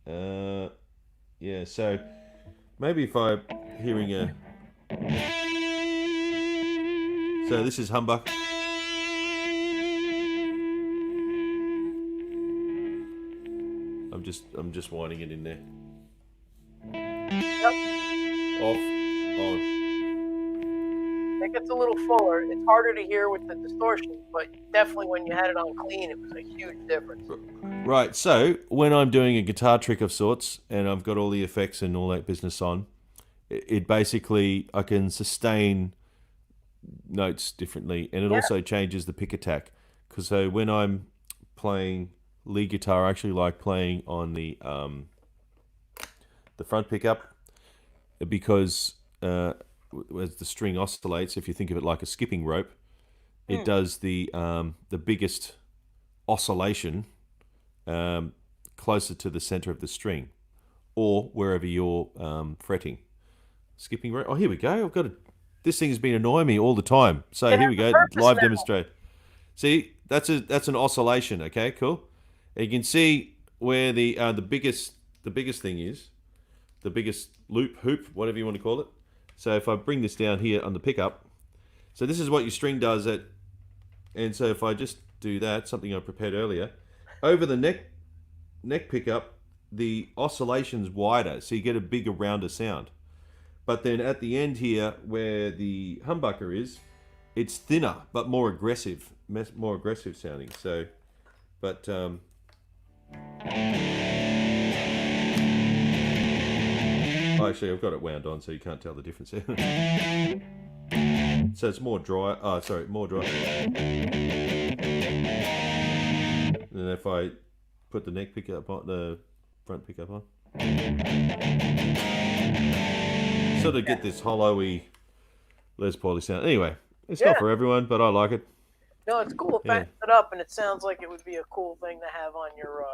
Yep. Yeah. So maybe if I'm hearing a. So this is humbucker. I'm just winding it in there. Yep. Off, on. It gets a little fuller. It's harder to hear with the distortion, but definitely when you had it on clean, it was a huge difference. Right. So when I'm doing a guitar trick of sorts, and I've got all the effects and all that business on, it basically I can sustain notes differently, and it Yeah. also changes the pick attack. Because so when I'm playing lead guitar, I actually like playing on the front pickup because as the string oscillates, if you think of it like a skipping rope, it does the biggest oscillation closer to the center of the string or wherever you're fretting. Skipping rope. Oh, here we go. I've got it. This thing has been annoying me all the time. So It here has we a go. purpose Live now. demonstrate. See, that's an oscillation. Okay, cool. And you can see where the biggest thing is, the biggest hoop, whatever you want to call it. So if I bring this down here on the pickup, so this is what your string does. And so if I just do that, something I prepared earlier, over the neck pickup, the oscillation's wider, so you get a bigger, rounder sound. But then at the end here, where the humbucker is, it's thinner but more aggressive sounding. So, but actually, I've got it wound on, so you can't tell the difference. So it's more dry. Oh, sorry, more dry. And then if I put the neck pickup on, the front pickup on, sort of get this hollowy Les Pauly sound. Anyway, it's Yeah. not for everyone, but I like it. No, it's cool. It fattens it up, and it sounds like it would be a cool thing to have on your,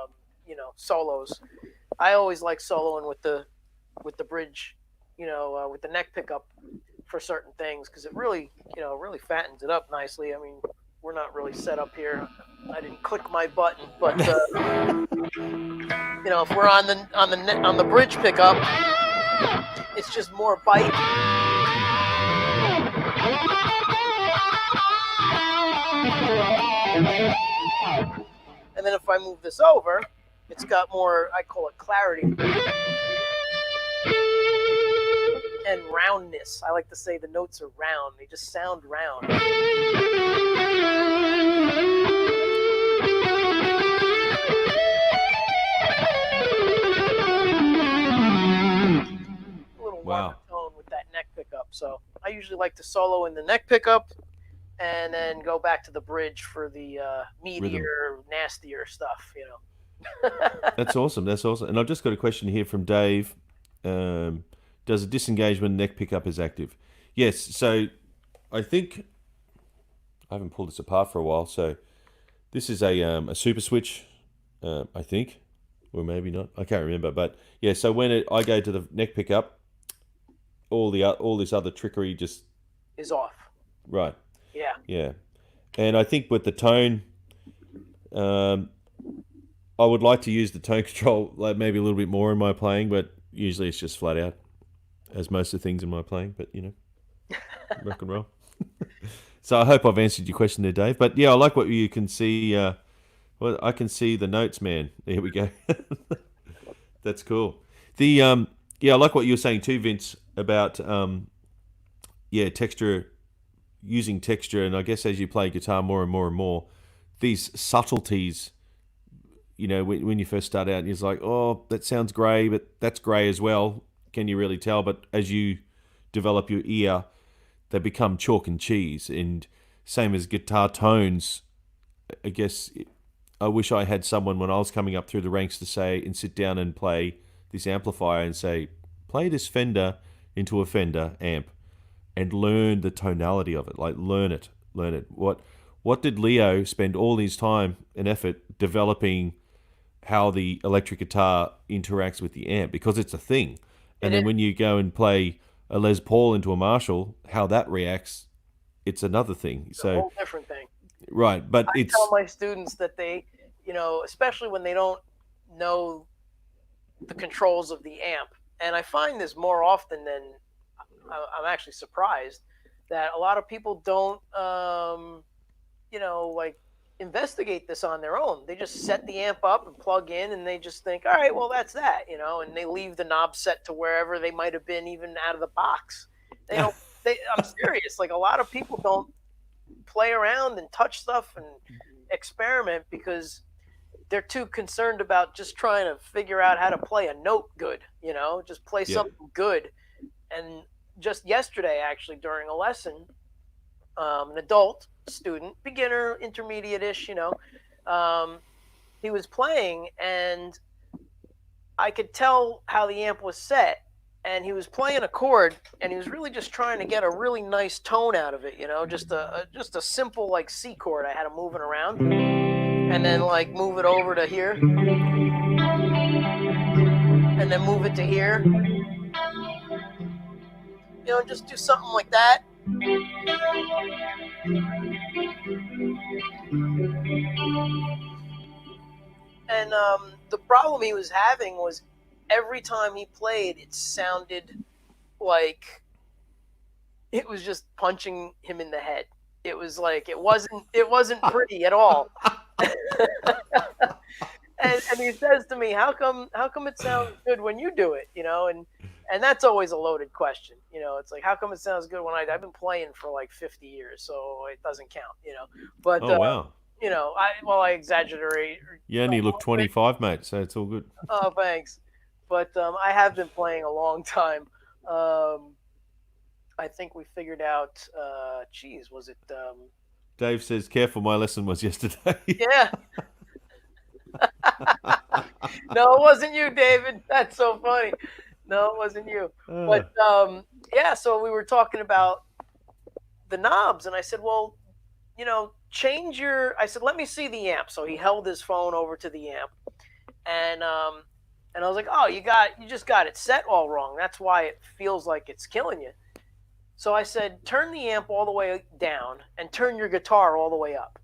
solos. I always like soloing with the bridge, with the neck pickup for certain things because it really, really fattens it up nicely. I mean, we're not really set up here. I didn't click my button, but if we're on the bridge pickup, it's just more bite. And then if I move this over, it's got more, I call it clarity and roundness. I like to say the notes are round. They just sound round. A little warmer tone with that neck pickup. So I usually like to solo in the neck pickup and then go back to the bridge for the meatier, rhythm, nastier stuff, That's awesome. That's awesome. And I've just got a question here from Dave. Does a disengagement neck pickup is active? Yes. So I think I haven't pulled this apart for a while. So this is a super switch, I think, or maybe not. I can't remember. But yeah. So when I go to the neck pickup, all this other trickery just is off. Right. Yeah. Yeah. And I think with the tone, I would like to use the tone control like maybe a little bit more in my playing, but usually it's just flat out, as most of the things in my playing. But rock and roll. So I hope I've answered your question there, Dave. But yeah, I like what you can see. Well, I can see the notes, man. There we go. That's cool. The I like what you were saying too, Vince, about texture. Using texture, and I guess as you play guitar more and more and more, these subtleties, when you first start out, it's like, oh, that sounds grey, but that's grey as well. Can you really tell? But as you develop your ear, they become chalk and cheese. And same as guitar tones, I guess I wish I had someone when I was coming up through the ranks to say and sit down and play this amplifier and say, play this Fender into a Fender amp. And learn the tonality of it, like learn it. What did Leo spend all his time and effort developing how the electric guitar interacts with the amp, because it's a thing. And then when you go and play a Les Paul into a Marshall, how that reacts, it's another thing. It's a whole different thing. Right, but I tell my students that they, especially when they don't know the controls of the amp, and I find this more often than I'm actually surprised that a lot of people don't, investigate this on their own. They just set the amp up and plug in, and they just think, all right, well, that's that, and they leave the knob set to wherever they might have been even out of the box. I'm serious. Like, a lot of people don't play around and touch stuff and experiment because they're too concerned about just trying to figure out how to play a note good, just play something good. And just yesterday, actually, during a lesson, an adult student, beginner, intermediate-ish, he was playing, and I could tell how the amp was set, and he was playing a chord, and he was really just trying to get a really nice tone out of it, just a simple, like, C chord. I had him moving around, and then, like, move it over to here, and then move it to here. Just do something like that. And the problem he was having was every time he played, it sounded like it was just punching him in the head. It was like it wasn't pretty at all. And he says to me, "How come it sounds good when you do it?" And that's always a loaded question. It's like, how come it sounds good when I've been playing for like 50 years, so it doesn't count. But wow. I exaggerate. You only look 25, mate, so it's all good. Oh, thanks. But I have been playing a long time. I think we figured out. Geez, was it? Dave says, "Careful, my lesson was yesterday." Yeah. No, it wasn't you, David. That's so funny. No, it wasn't you. But Ah, yeah, so we were talking about the knobs, and I said, well, change your. I said, let me see the amp. So he held his phone over to the amp, and and I was like, oh, you just got it set all wrong. That's why it feels like it's killing you. So I said, turn the amp all the way down and turn your guitar all the way up.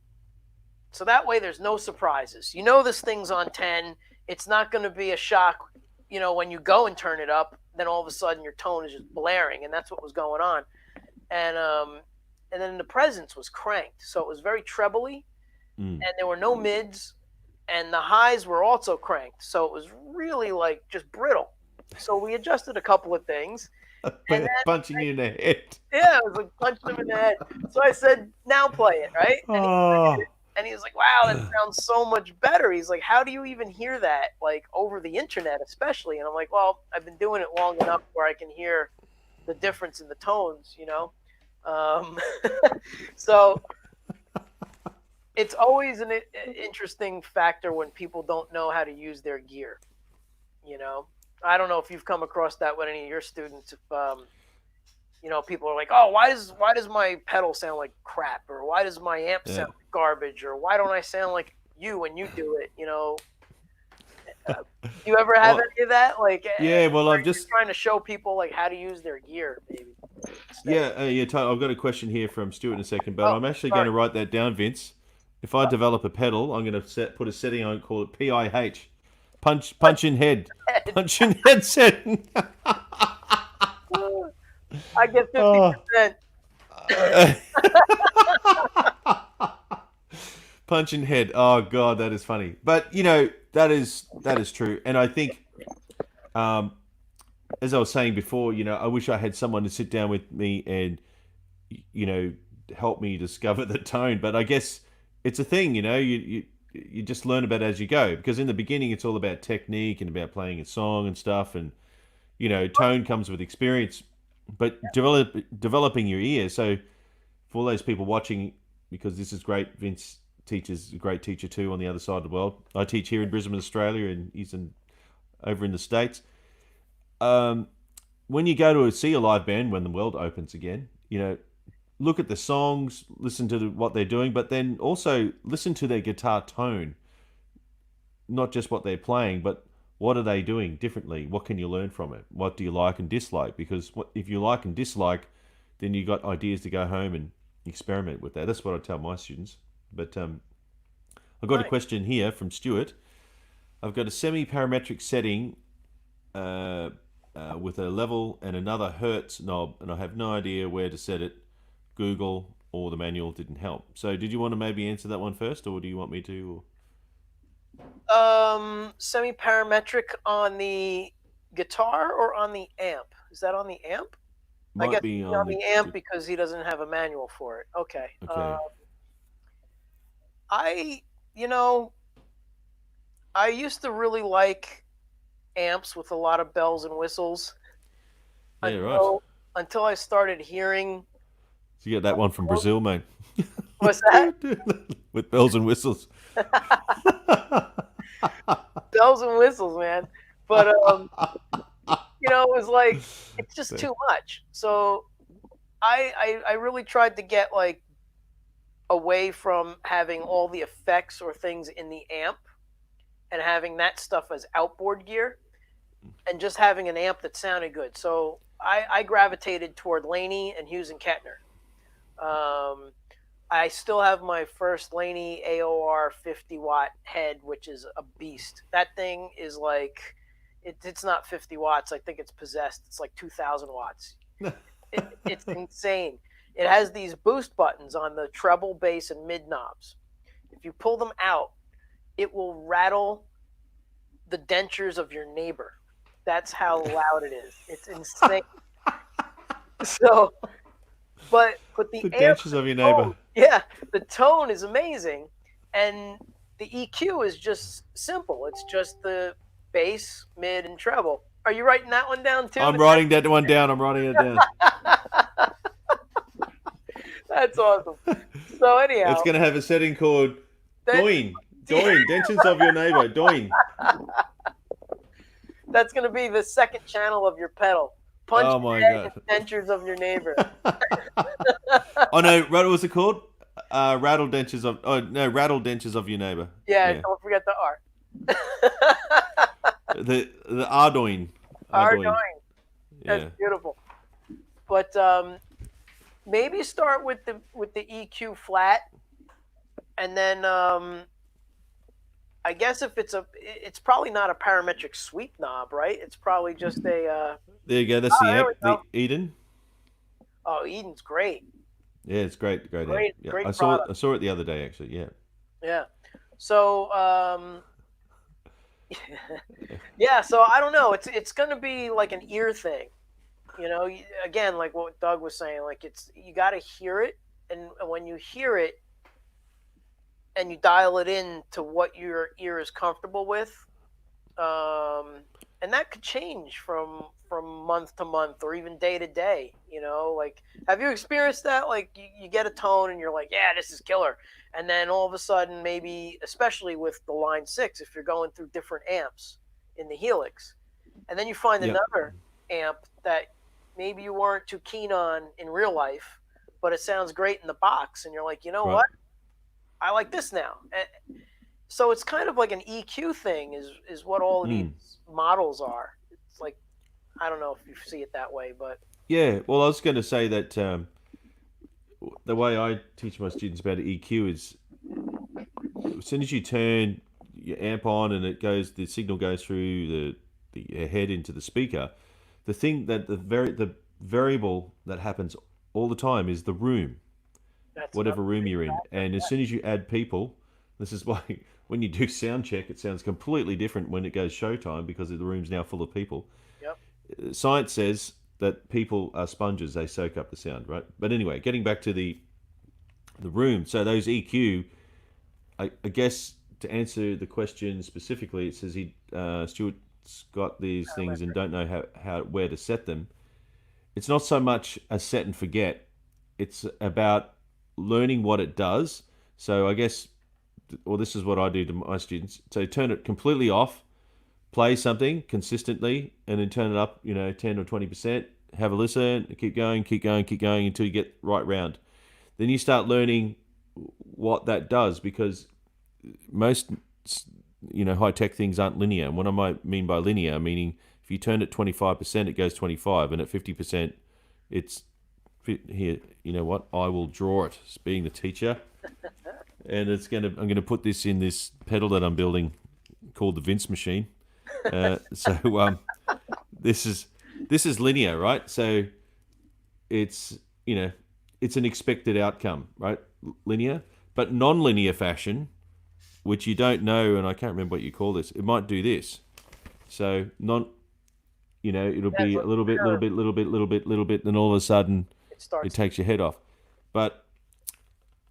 So that way there's no surprises. You know this thing's on 10. It's not going to be a shock, when you go and turn it up, then all of a sudden your tone is just blaring, and that's what was going on. And then the presence was cranked, so it was very trebly, mm. and there were no mids, and the highs were also cranked, so it was really like just brittle. So we adjusted a couple of things, and then Punching you in the head. yeah, it was like punching him in the head. So I said, "Now play it, right?" Oh, And he was like, "Wow, that sounds so much better." He's like, "How do you even hear that, like over the internet, especially?" And I'm like, "Well, I've been doing it long enough where I can hear the difference in the tones, you know." So it's always an interesting factor when people don't know how to use their gear. You know, I don't know if you've come across that with any of your students. If people are like, "Oh, why does my pedal sound like crap?" Or "Why does my amp yeah. sound like garbage?" Or "Why don't I sound like you when you do it?" Do you ever have Well, any of that? Like, yeah. Well, where I've you're just trying to show people like how to use their gear, maybe. yeah. I've got a question here from Stuart in a second, but Oh, I'm actually going sorry. to write that down, Vince. If I develop a pedal, I'm going to put a setting on, call it PIH, punch in head, punch in head setting. I get Oh. 50%. Punch in head. Oh god, that is funny. But that is true, and I think, um, as I was saying before, I wish I had someone to sit down with me and you know help me discover the tone. But I guess it's a thing, you just learn about it as you go. Because in the beginning, it's all about technique and about playing a song and stuff, and tone comes with experience. But developing your ear. So for all those people watching, because this is great, Vince teaches a great teacher too on the other side of the world. I teach here in Brisbane, Australia, and he's over in the States. Um, when you go to see a live band when the world opens again, look at the songs, listen to what they're doing, but then also listen to their guitar tone, not just what they're playing, but what are they doing differently? What can you learn from it? What do you like and dislike? Because if you like and dislike, then you got ideas to go home and experiment with that. That's what I tell my students. But I've got a Right. question here from Stuart. I've got a semi-parametric setting with a level and another hertz knob, and I have no idea where to set it. Google or the manual didn't help. So, did you want to maybe answer that one first, or do you want me to? Semi-parametric on the guitar or on the amp? Is that on the amp? I Might guess be on on the. the amp because he doesn't have a manual for it. Okay. Okay. I, you know, I used to really like amps with a lot of bells and whistles Yeah, right. until I started hearing. So you get that one from Brazil, mate. What's that? With bells and whistles. Bells and whistles, man. But it was like it's just too much. So I really tried to get like away from having all the effects or things in the amp and having that stuff as outboard gear and just having an amp that sounded good. So I gravitated toward Laney and Hughes and Kettner. Um, I still have my first Laney AOR 50-watt head, which is a beast. That thing is like, it's not 50 watts. I think it's possessed. It's like 2,000 watts. It's insane. It has these boost buttons on the treble, bass, and mid knobs. If you pull them out, it will rattle the dentures of your neighbor. That's how loud it is. It's insane. So, but the The amp, dentures of your tone, neighbor. yeah, the tone is amazing, and the EQ is just simple. It's just the bass, mid, and treble. Are you writing that one down too? I'm writing that one down. I'm writing it down. That's awesome. So anyhow, It's going to have a setting called that, Doin. Dentures of your neighbor. Doin. that's going to be the second channel of your pedal. Punch Oh my bag God. and dentures of your neighbor. Oh no, what was it called? Rattle dentures of. Oh no, rattle dentures of your neighbor. Yeah, don't forget the R. The Ardoin. Ardoin. Yeah. That's beautiful. But maybe start with the EQ flat, and then I guess if it's probably not a parametric sweep knob, right? It's probably just a. There you go. That's the amp, the go. Eden. Oh, Eden's great. Yeah, it's great amp. Yeah, Great I saw it the other day actually. Yeah. Yeah. So yeah. So I don't know. It's gonna be like an ear thing, you know. Again, like what Doug was saying, like you got to hear it, and when you hear it, and you dial it in to what your ear is comfortable with, and that could change from month to month or even day to day. You know, like have you experienced that? Like you get a tone and you're like, yeah, this is killer, and then all of a sudden, maybe especially with the Line 6, if you're going through different amps in the Helix, and then you find another amp that maybe you weren't too keen on in real life, but it sounds great in the box, and you're like, you know what? I like this now. So it's kind of like an EQ thing is what all of these models are. It's like, I don't know if you see it that way, but. Yeah, well, I was going to say that the way I teach my students about EQ is as soon as you turn your amp on and the signal goes through the head into the speaker, the thing that the variable that happens all the time is the room. Whatever room you're in. And as soon as you add people, this is why when you do sound check, it sounds completely different when it goes showtime because the room's now full of people. Yep. Science says that people are sponges; they soak up the sound, right? But anyway, getting back to the room, so those EQ, I guess to answer the question specifically, it says Stuart's got these things and don't know where to set them. It's not so much a set and forget; it's about learning what it does. So I guess, or this is what I do to my students. So turn it completely off, play something consistently, and then turn it up, 10 or 20%, have a listen, keep going until you get right round. Then you start learning what that does because most, high-tech things aren't linear. And what I might mean by linear, meaning if you turn it 25%, it goes 25, and at 50%, it's here. You know what? I will draw it as being the teacher, and I'm gonna put this in this pedal that I'm building called the Vince machine. So this is linear, right? So it's it's an expected outcome, right? Linear, but non-linear fashion, which you don't know, and I can't remember what you call this. It might do this. So it'll be a little bit, then all of a sudden it takes your head off. But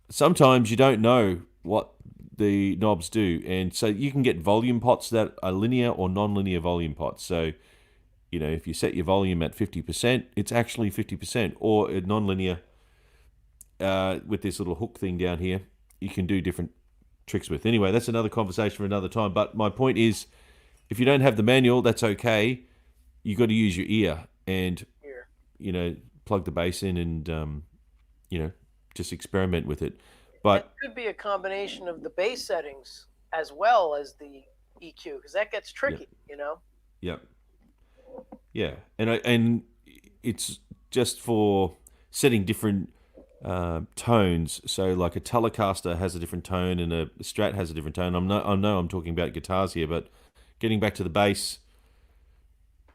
sometimes you don't know what the knobs do, and so you can get volume pots that are linear or non-linear volume pots. So if you set your volume at 50%, it's actually 50%, or a non-linear with this little hook thing down here, you can do different tricks with. Anyway, that's another conversation for another time. But my point is, if you don't have the manual, that's okay. You got to use your ear and plug the bass in and just experiment with it. But it could be a combination of the bass settings as well as the EQ, because that gets tricky. Yeah. Yeah, and it's just for setting different tones. So like a Telecaster has a different tone and a Strat has a different tone. I know I'm talking about guitars here, but getting back to the bass,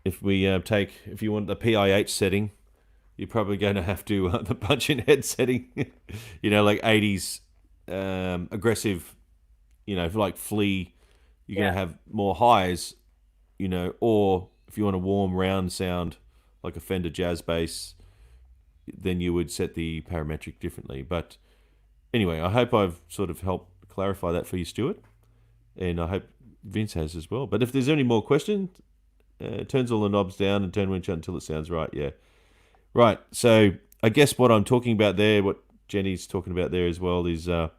if you want the PIH setting, you're probably going to have to the punch-in head setting, like 80s aggressive, like Flea, you're going to have more highs, or if you want a warm round sound like a Fender Jazz bass, then you would set the parametric differently. But anyway, I hope I've sort of helped clarify that for you, Stuart, and I hope Vince has as well. But if there's any more questions, Turns all the knobs down and turn winch until it sounds right. Yeah. Right. So I guess what I'm talking about there, what Jenny's talking about there as well is, oh,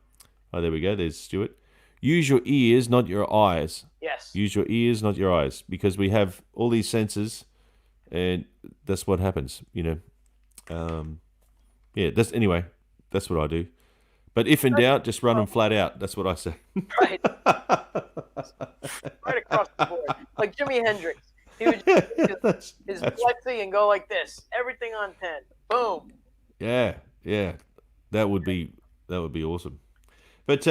there we go. There's Stuart. Use your ears, not your eyes. Yes. Use your ears, not your eyes, because we have all these senses, and that's what happens. Yeah. That's what I do. But if in doubt, just run them flat out. That's what I say. Right. Right across the board. Like Jimi Hendrix. He would just his plexi and go like this. Everything on 10. Boom. Yeah. That would be awesome. But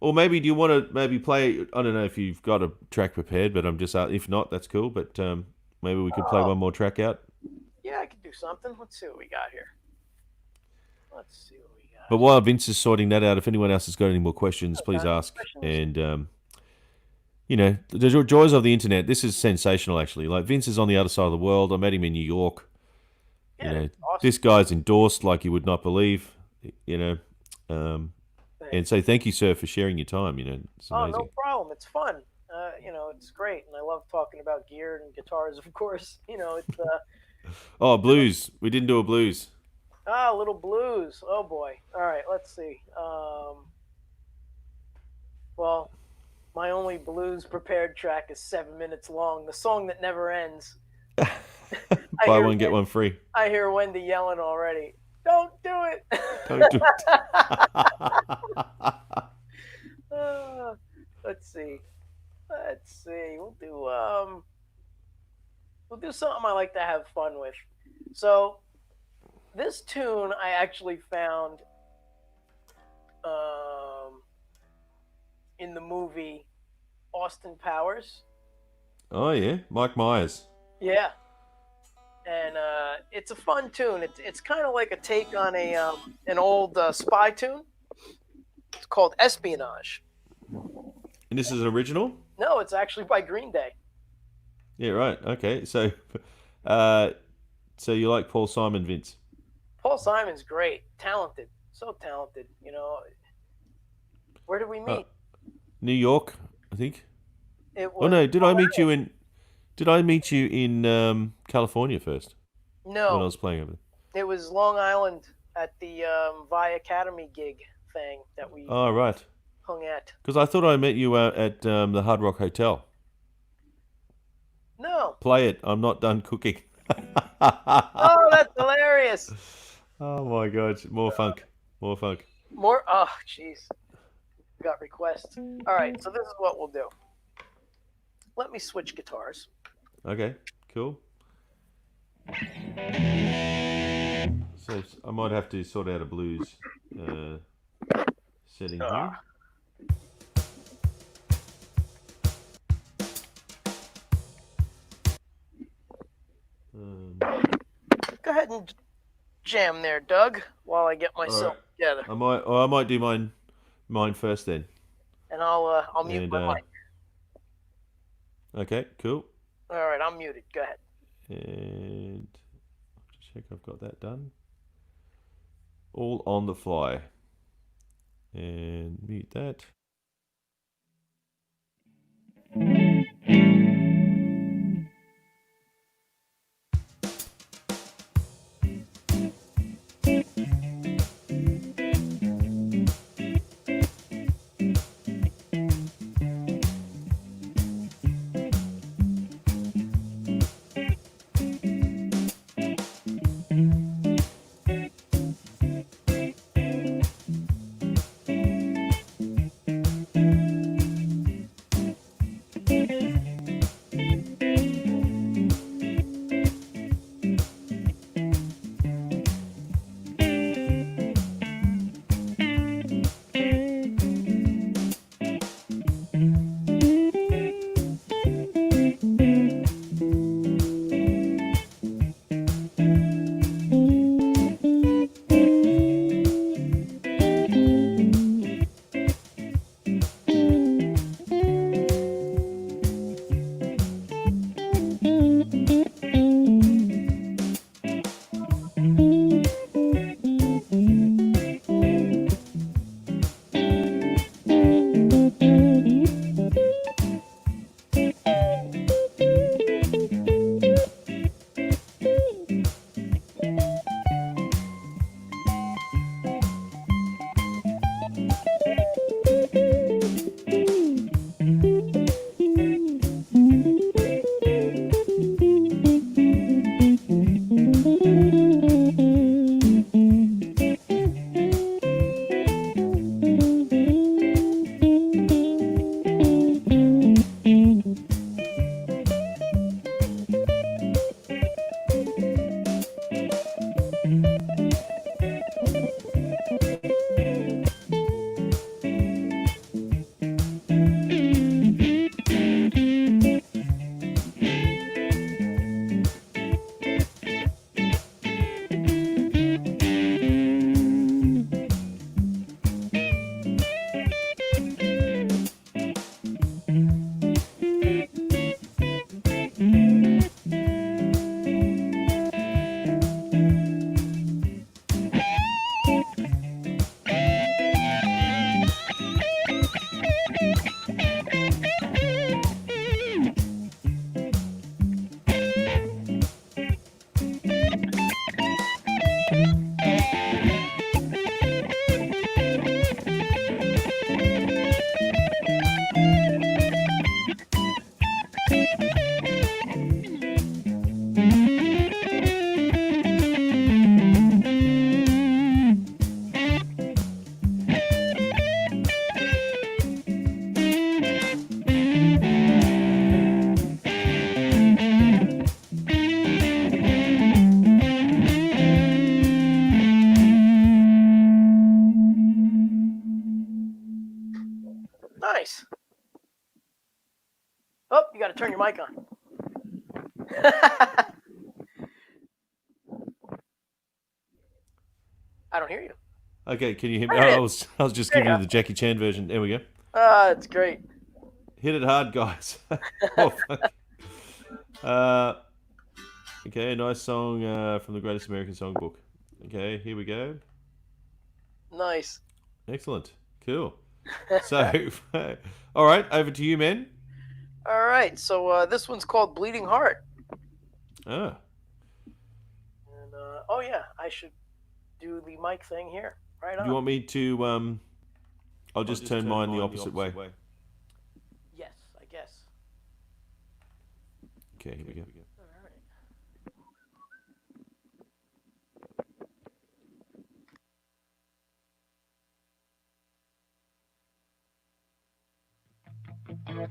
or maybe do you want to maybe play? I don't know if you've got a track prepared, but I'm just if not, that's cool. But maybe we could play one more track out. Yeah, I could do something. Let's see what we got here. But while Vince is sorting that out, if anyone else has got any more questions, please ask. And the joys of the internet. This is sensational, actually. Like Vince is on the other side of the world. I met him in New York. Yeah, awesome. This guy's endorsed like you would not believe. And so thank you, sir, for sharing your time. It's amazing. No problem. It's fun. It's great, and I love talking about gear and guitars. Of course, it's. Oh, blues. We didn't do a blues. Ah, little blues. Oh boy. All right, let's see. Well, my only blues prepared track is 7 minutes long. The song that never ends. Buy one, get one free. I hear Wendy yelling already. Don't do it. Don't do it. Let's see. We'll do something I like to have fun with. So this tune I actually found in the movie Austin Powers. Oh yeah, Mike Myers. Yeah, and it's a fun tune. It's kind of like a take on an old spy tune. It's called Espionage. And this is an original? No, it's actually by Green Day. Yeah, right. Okay, so you like Paul Simon, Vince? Paul Simon's great, talented, so talented. Where did we meet? New York, I think. It was. Oh no, did I meet you in California first? No. When I was playing over there. It was Long Island at the Vi Academy gig thing that we. Oh right. Hung at. Because I thought I met you at the Hard Rock Hotel. No. Play it. I'm not done cooking. Oh, that's hilarious. Oh my God. More funk. Oh, jeez. Got requests. All right, so this is what we'll do. Let me switch guitars. Okay, cool. So I might have to sort out a blues setting here. Go ahead and jam there, Doug, while I get myself together. I might do mine first then. And I'll mute my mic. Okay, cool. All right, I'm muted. Go ahead. And just check I've got that done. All on the fly. And mute that. Nice. Oh, you got to turn your mic on. I don't hear you. Okay, can you hear me? There it I is. was just There you giving you go. the Jackie Chan version. There we go. It's great. Hit it hard, guys. Oh, fuck. Okay, nice song from the Greatest American Songbook. Okay, here we go. Nice. Excellent. Cool. So, all right, over to you, man. All right, so this one's called Bleeding Heart. Ah, And oh yeah, I should do the mic thing here. Right on. you want me to? I'll just turn mine the opposite way. Yes, I guess. Okay, here we go. All right.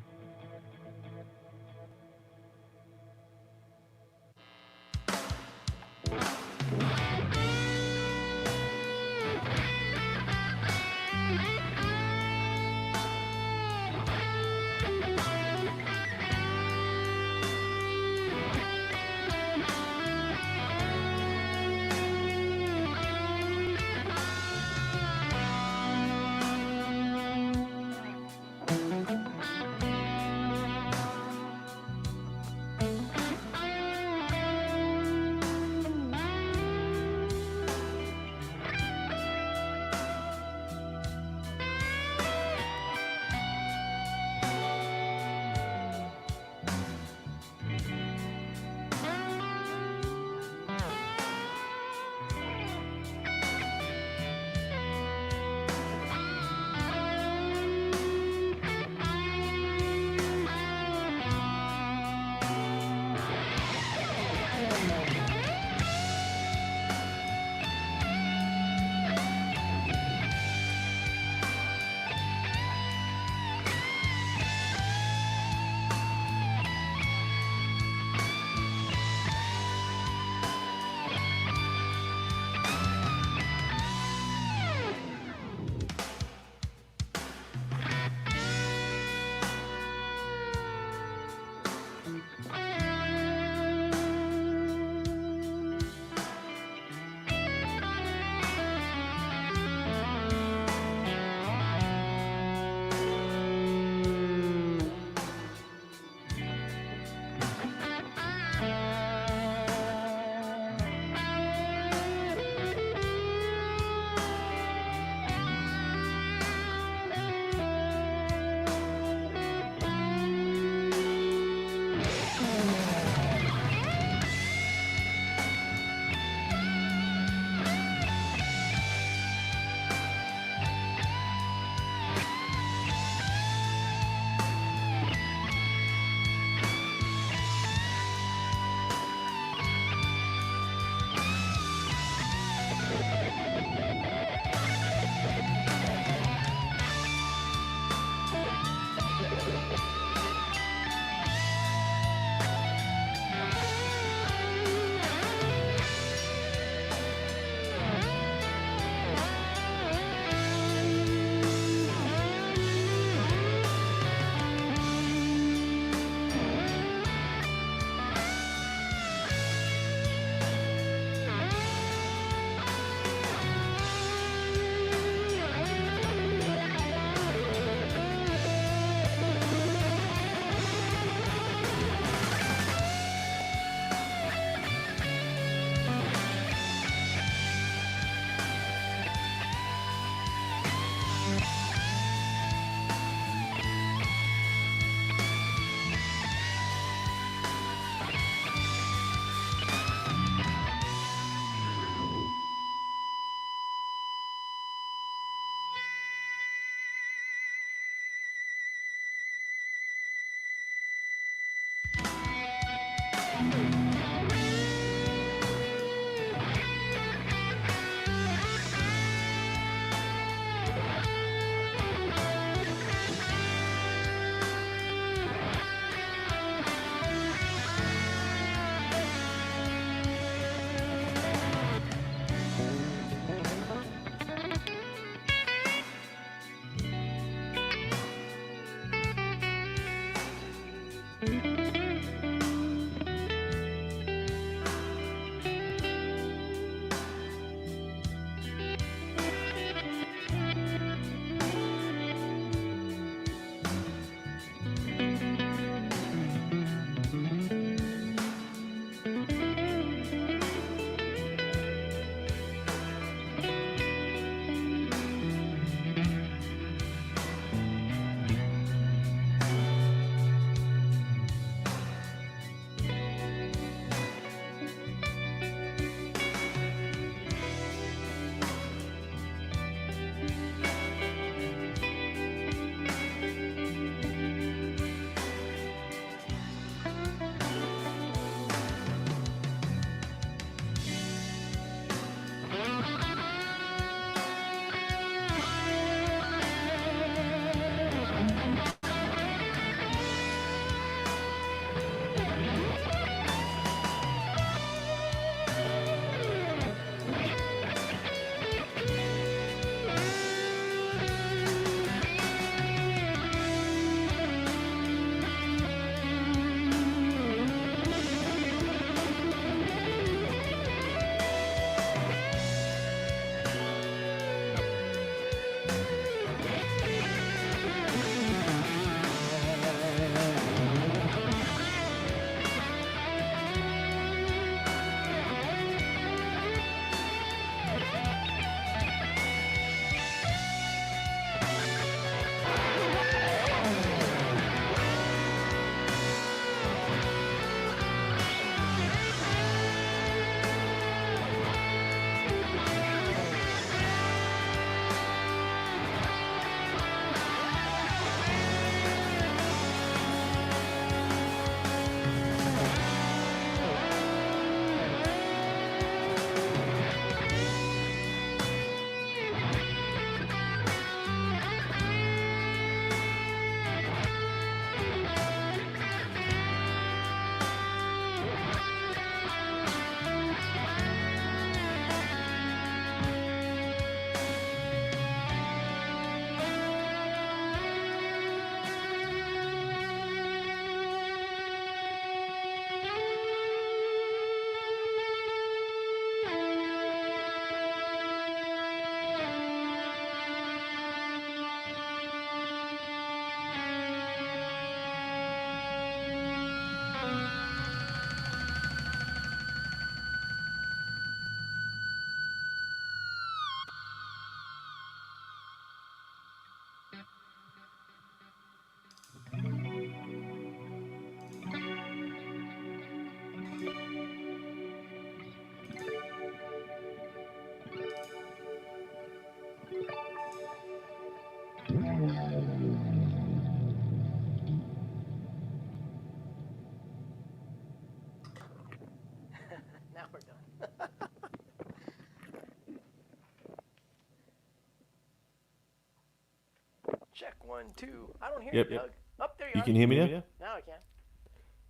Check 1, 2. I don't hear Yep. you, Doug. Up there you You are. can hear me now? Now I can.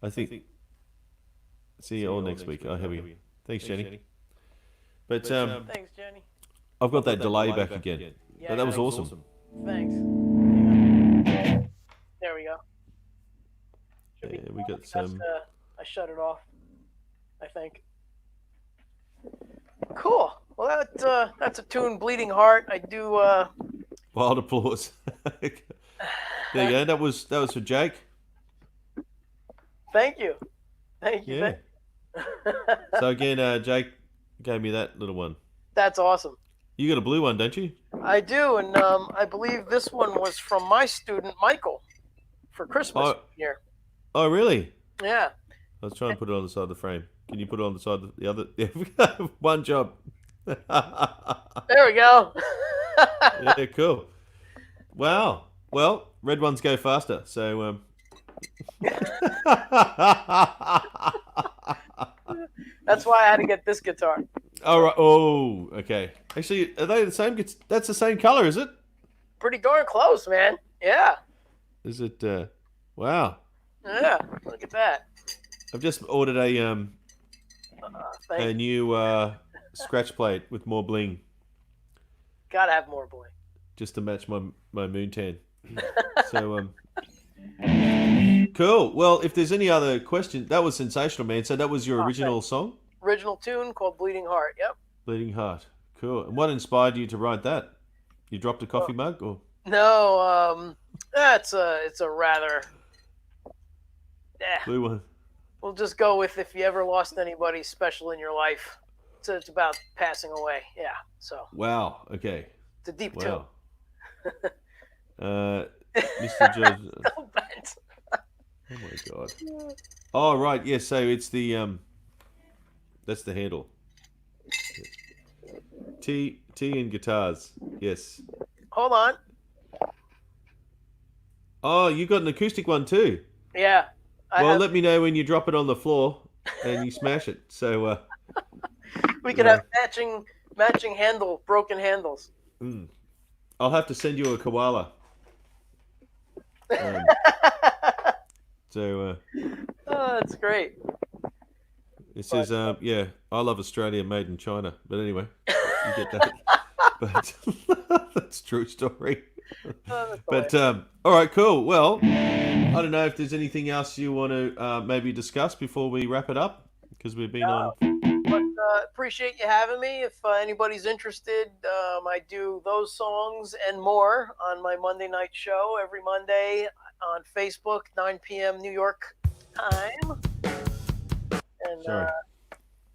I think. See you all next week. Oh, here we go. Thanks, Jenny. But Thanks, Jenny. I've got that delay back again. Yeah, But that was awesome. Thanks. There we go. Yeah, we got That's, some. I shut it off, I think. Cool. Well, that's a tune, Bleeding Heart. I do. Wild applause. There you go. That was for Jake. Thank you. Thank you. Yeah. So again, Jake gave me that little one. That's awesome. You got a blue one, don't you? I do, and I believe this one was from my student Michael for Christmas here. Oh, really? Yeah. Let's try and put it on the side of the frame. Can you put it on the side of the other? Yeah, one job. There we go. Yeah, cool. Wow. Well, red ones go faster. So, That's why I had to get this guitar. all right. Oh, okay. Actually, are they the same? That's the same color, is it? Pretty darn close, man. Yeah. Is it? Wow. Yeah. Look at that. I've just ordered a new scratch plate with more bling, Gotta have more bling. just to match my moon tan. So cool. Well, if there's any other questions, that was sensational, man. So that was your original song? Original tune called Bleeding Heart. Yep. Bleeding Heart. Cool. And what inspired you to write that? You dropped a coffee mug, or? No, it's a rather. Blue one. We'll just go with if you ever lost anybody special in your life. So it's about passing away. Yeah. So. Wow. Okay. It's a deep tune. Wow. Mr. Judge. So bent. Oh my God. Oh right. Yes. So it's the that's the handle. T and guitars. Yes. Hold on. Oh, you got an acoustic one too. Yeah. Let me know when you drop it on the floor and you smash it. So we could have matching broken handles. I'll have to send you a koala. Oh, that's great. It says, yeah, I love Australia, made in China. But anyway, you get that. But that's a true story. But all right, cool. Well, I don't know if there's anything else you want to maybe discuss before we wrap it up, because we've been on. But appreciate you having me. If anybody's interested, I do those songs and more on my Monday night show every Monday on Facebook, 9 p.m. New York time. And, Sorry.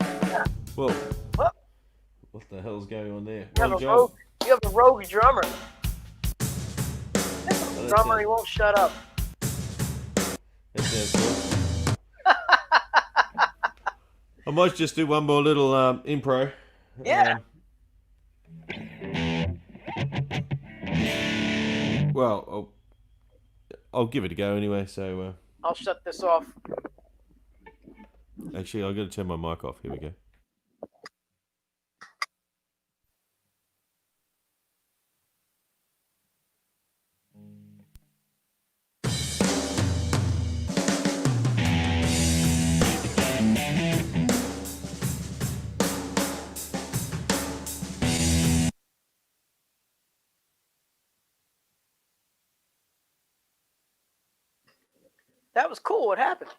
Yeah. Whoa. What? What the hell's going on there? You have a rogue drummer. Drummer, he won't shut up. That sounds cool. I might just do one more little impro. Yeah. Well, I'll give it a go anyway. So I'll shut this off. actually, I've got to turn my mic off. Here we go. That was cool. What happened?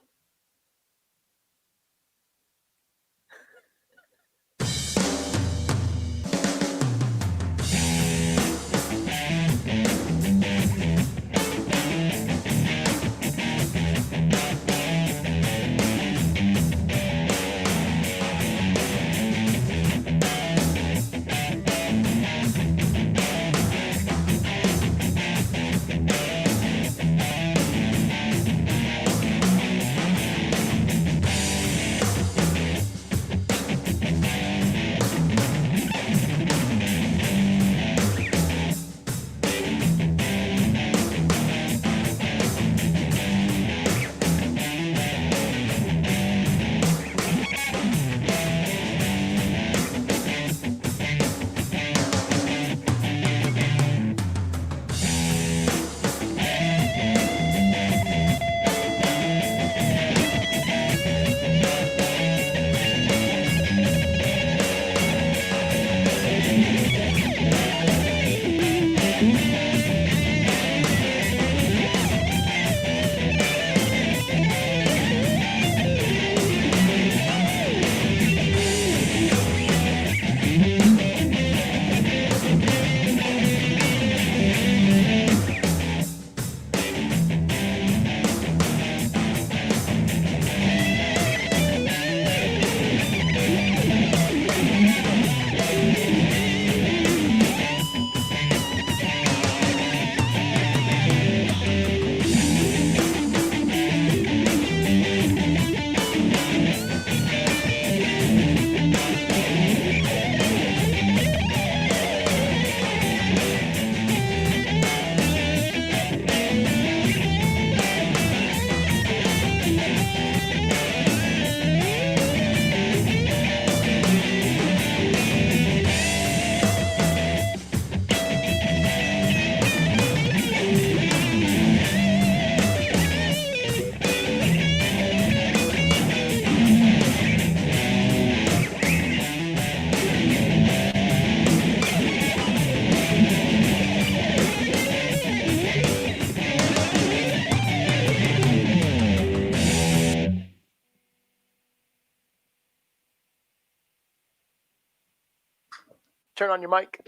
Turn on your mic.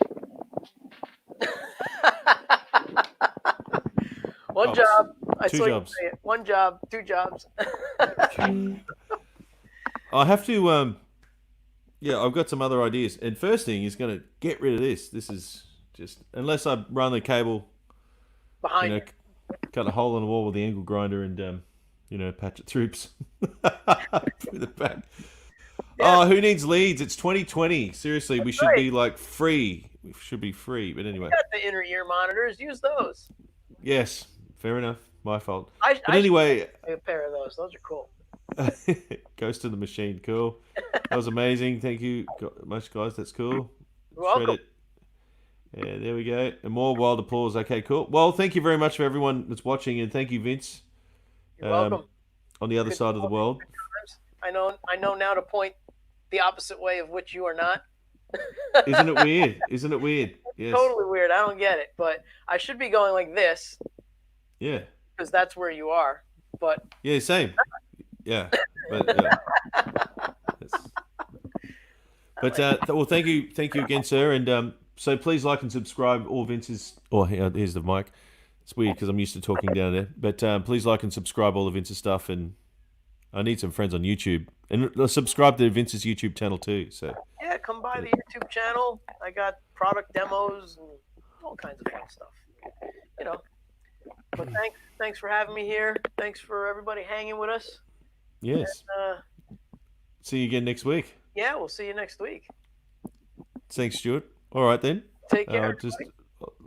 One job. I two saw jobs. you say it. One job, two jobs. I have to. Yeah, I've got some other ideas. And first thing is going to get rid of this. This is just unless I run the cable, Behind you. cut a hole in the wall with the angle grinder and patch it through through the back. Yeah. Oh, who needs leads? It's 2020. Seriously, we should be like free. We should be free. But anyway. You got the inner ear monitors. Use those. Yes, fair enough. My fault. I anyway, a pair of those. Those are cool. Ghost in the Machine, cool. That was amazing. Thank you much, guys. That's cool. You're welcome. Yeah, there we go. And more wild applause. Okay, cool. Well, thank you very much for everyone that's watching, and thank you, Vince. You're welcome. On the other side of the world. I know now to point the opposite way of which you are not. Isn't it weird? Isn't it weird? Yes. Totally weird. I don't get it, but I should be going like this. Yeah. Because that's where you are. But yeah, same. Yeah. But well, thank you again, sir. And so please like and subscribe all Vince's. Oh, here's the mic. It's weird because I'm used to talking down there. But please like and subscribe all of Vince's stuff, and I need some friends on YouTube, and subscribe to Vince's YouTube channel too. So yeah, come by the YouTube channel. I got product demos and all kinds of fun stuff. But thanks for having me here. Thanks for everybody hanging with us. Yes. And, see you again next week. Yeah, we'll see you next week. Thanks, Stuart. All right then. Take care.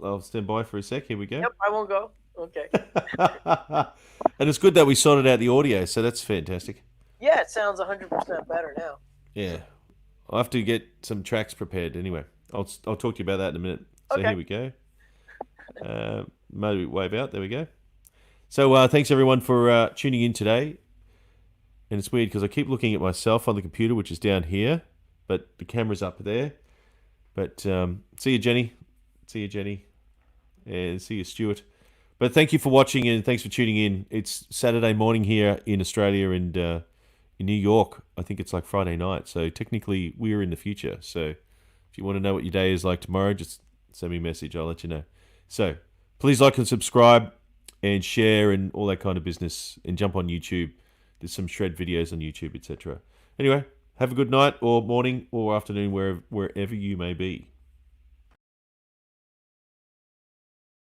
I'll stand by for a sec. Here we go. Yep, I won't go. Okay. And it's good that we sorted out the audio, so that's fantastic. Yeah, it sounds 100% better now. Yeah. I'll have to get some tracks prepared anyway. I'll talk to you about that in a minute. So okay. Here we go. Maybe wave out. There we go. So thanks everyone for tuning in today. And it's weird because I keep looking at myself on the computer, which is down here, but the camera's up there. But see you, Jenny. See you, Jenny. And see you, Stuart. But thank you for watching and thanks for tuning in. It's Saturday morning here in Australia and in New York. I think it's like Friday night. So technically we're in the future. So if you want to know what your day is like tomorrow, just send me a message. I'll let you know. So please like and subscribe and share and all that kind of business and jump on YouTube. There's some shred videos on YouTube, etc. Anyway, have a good night or morning or afternoon wherever you may be.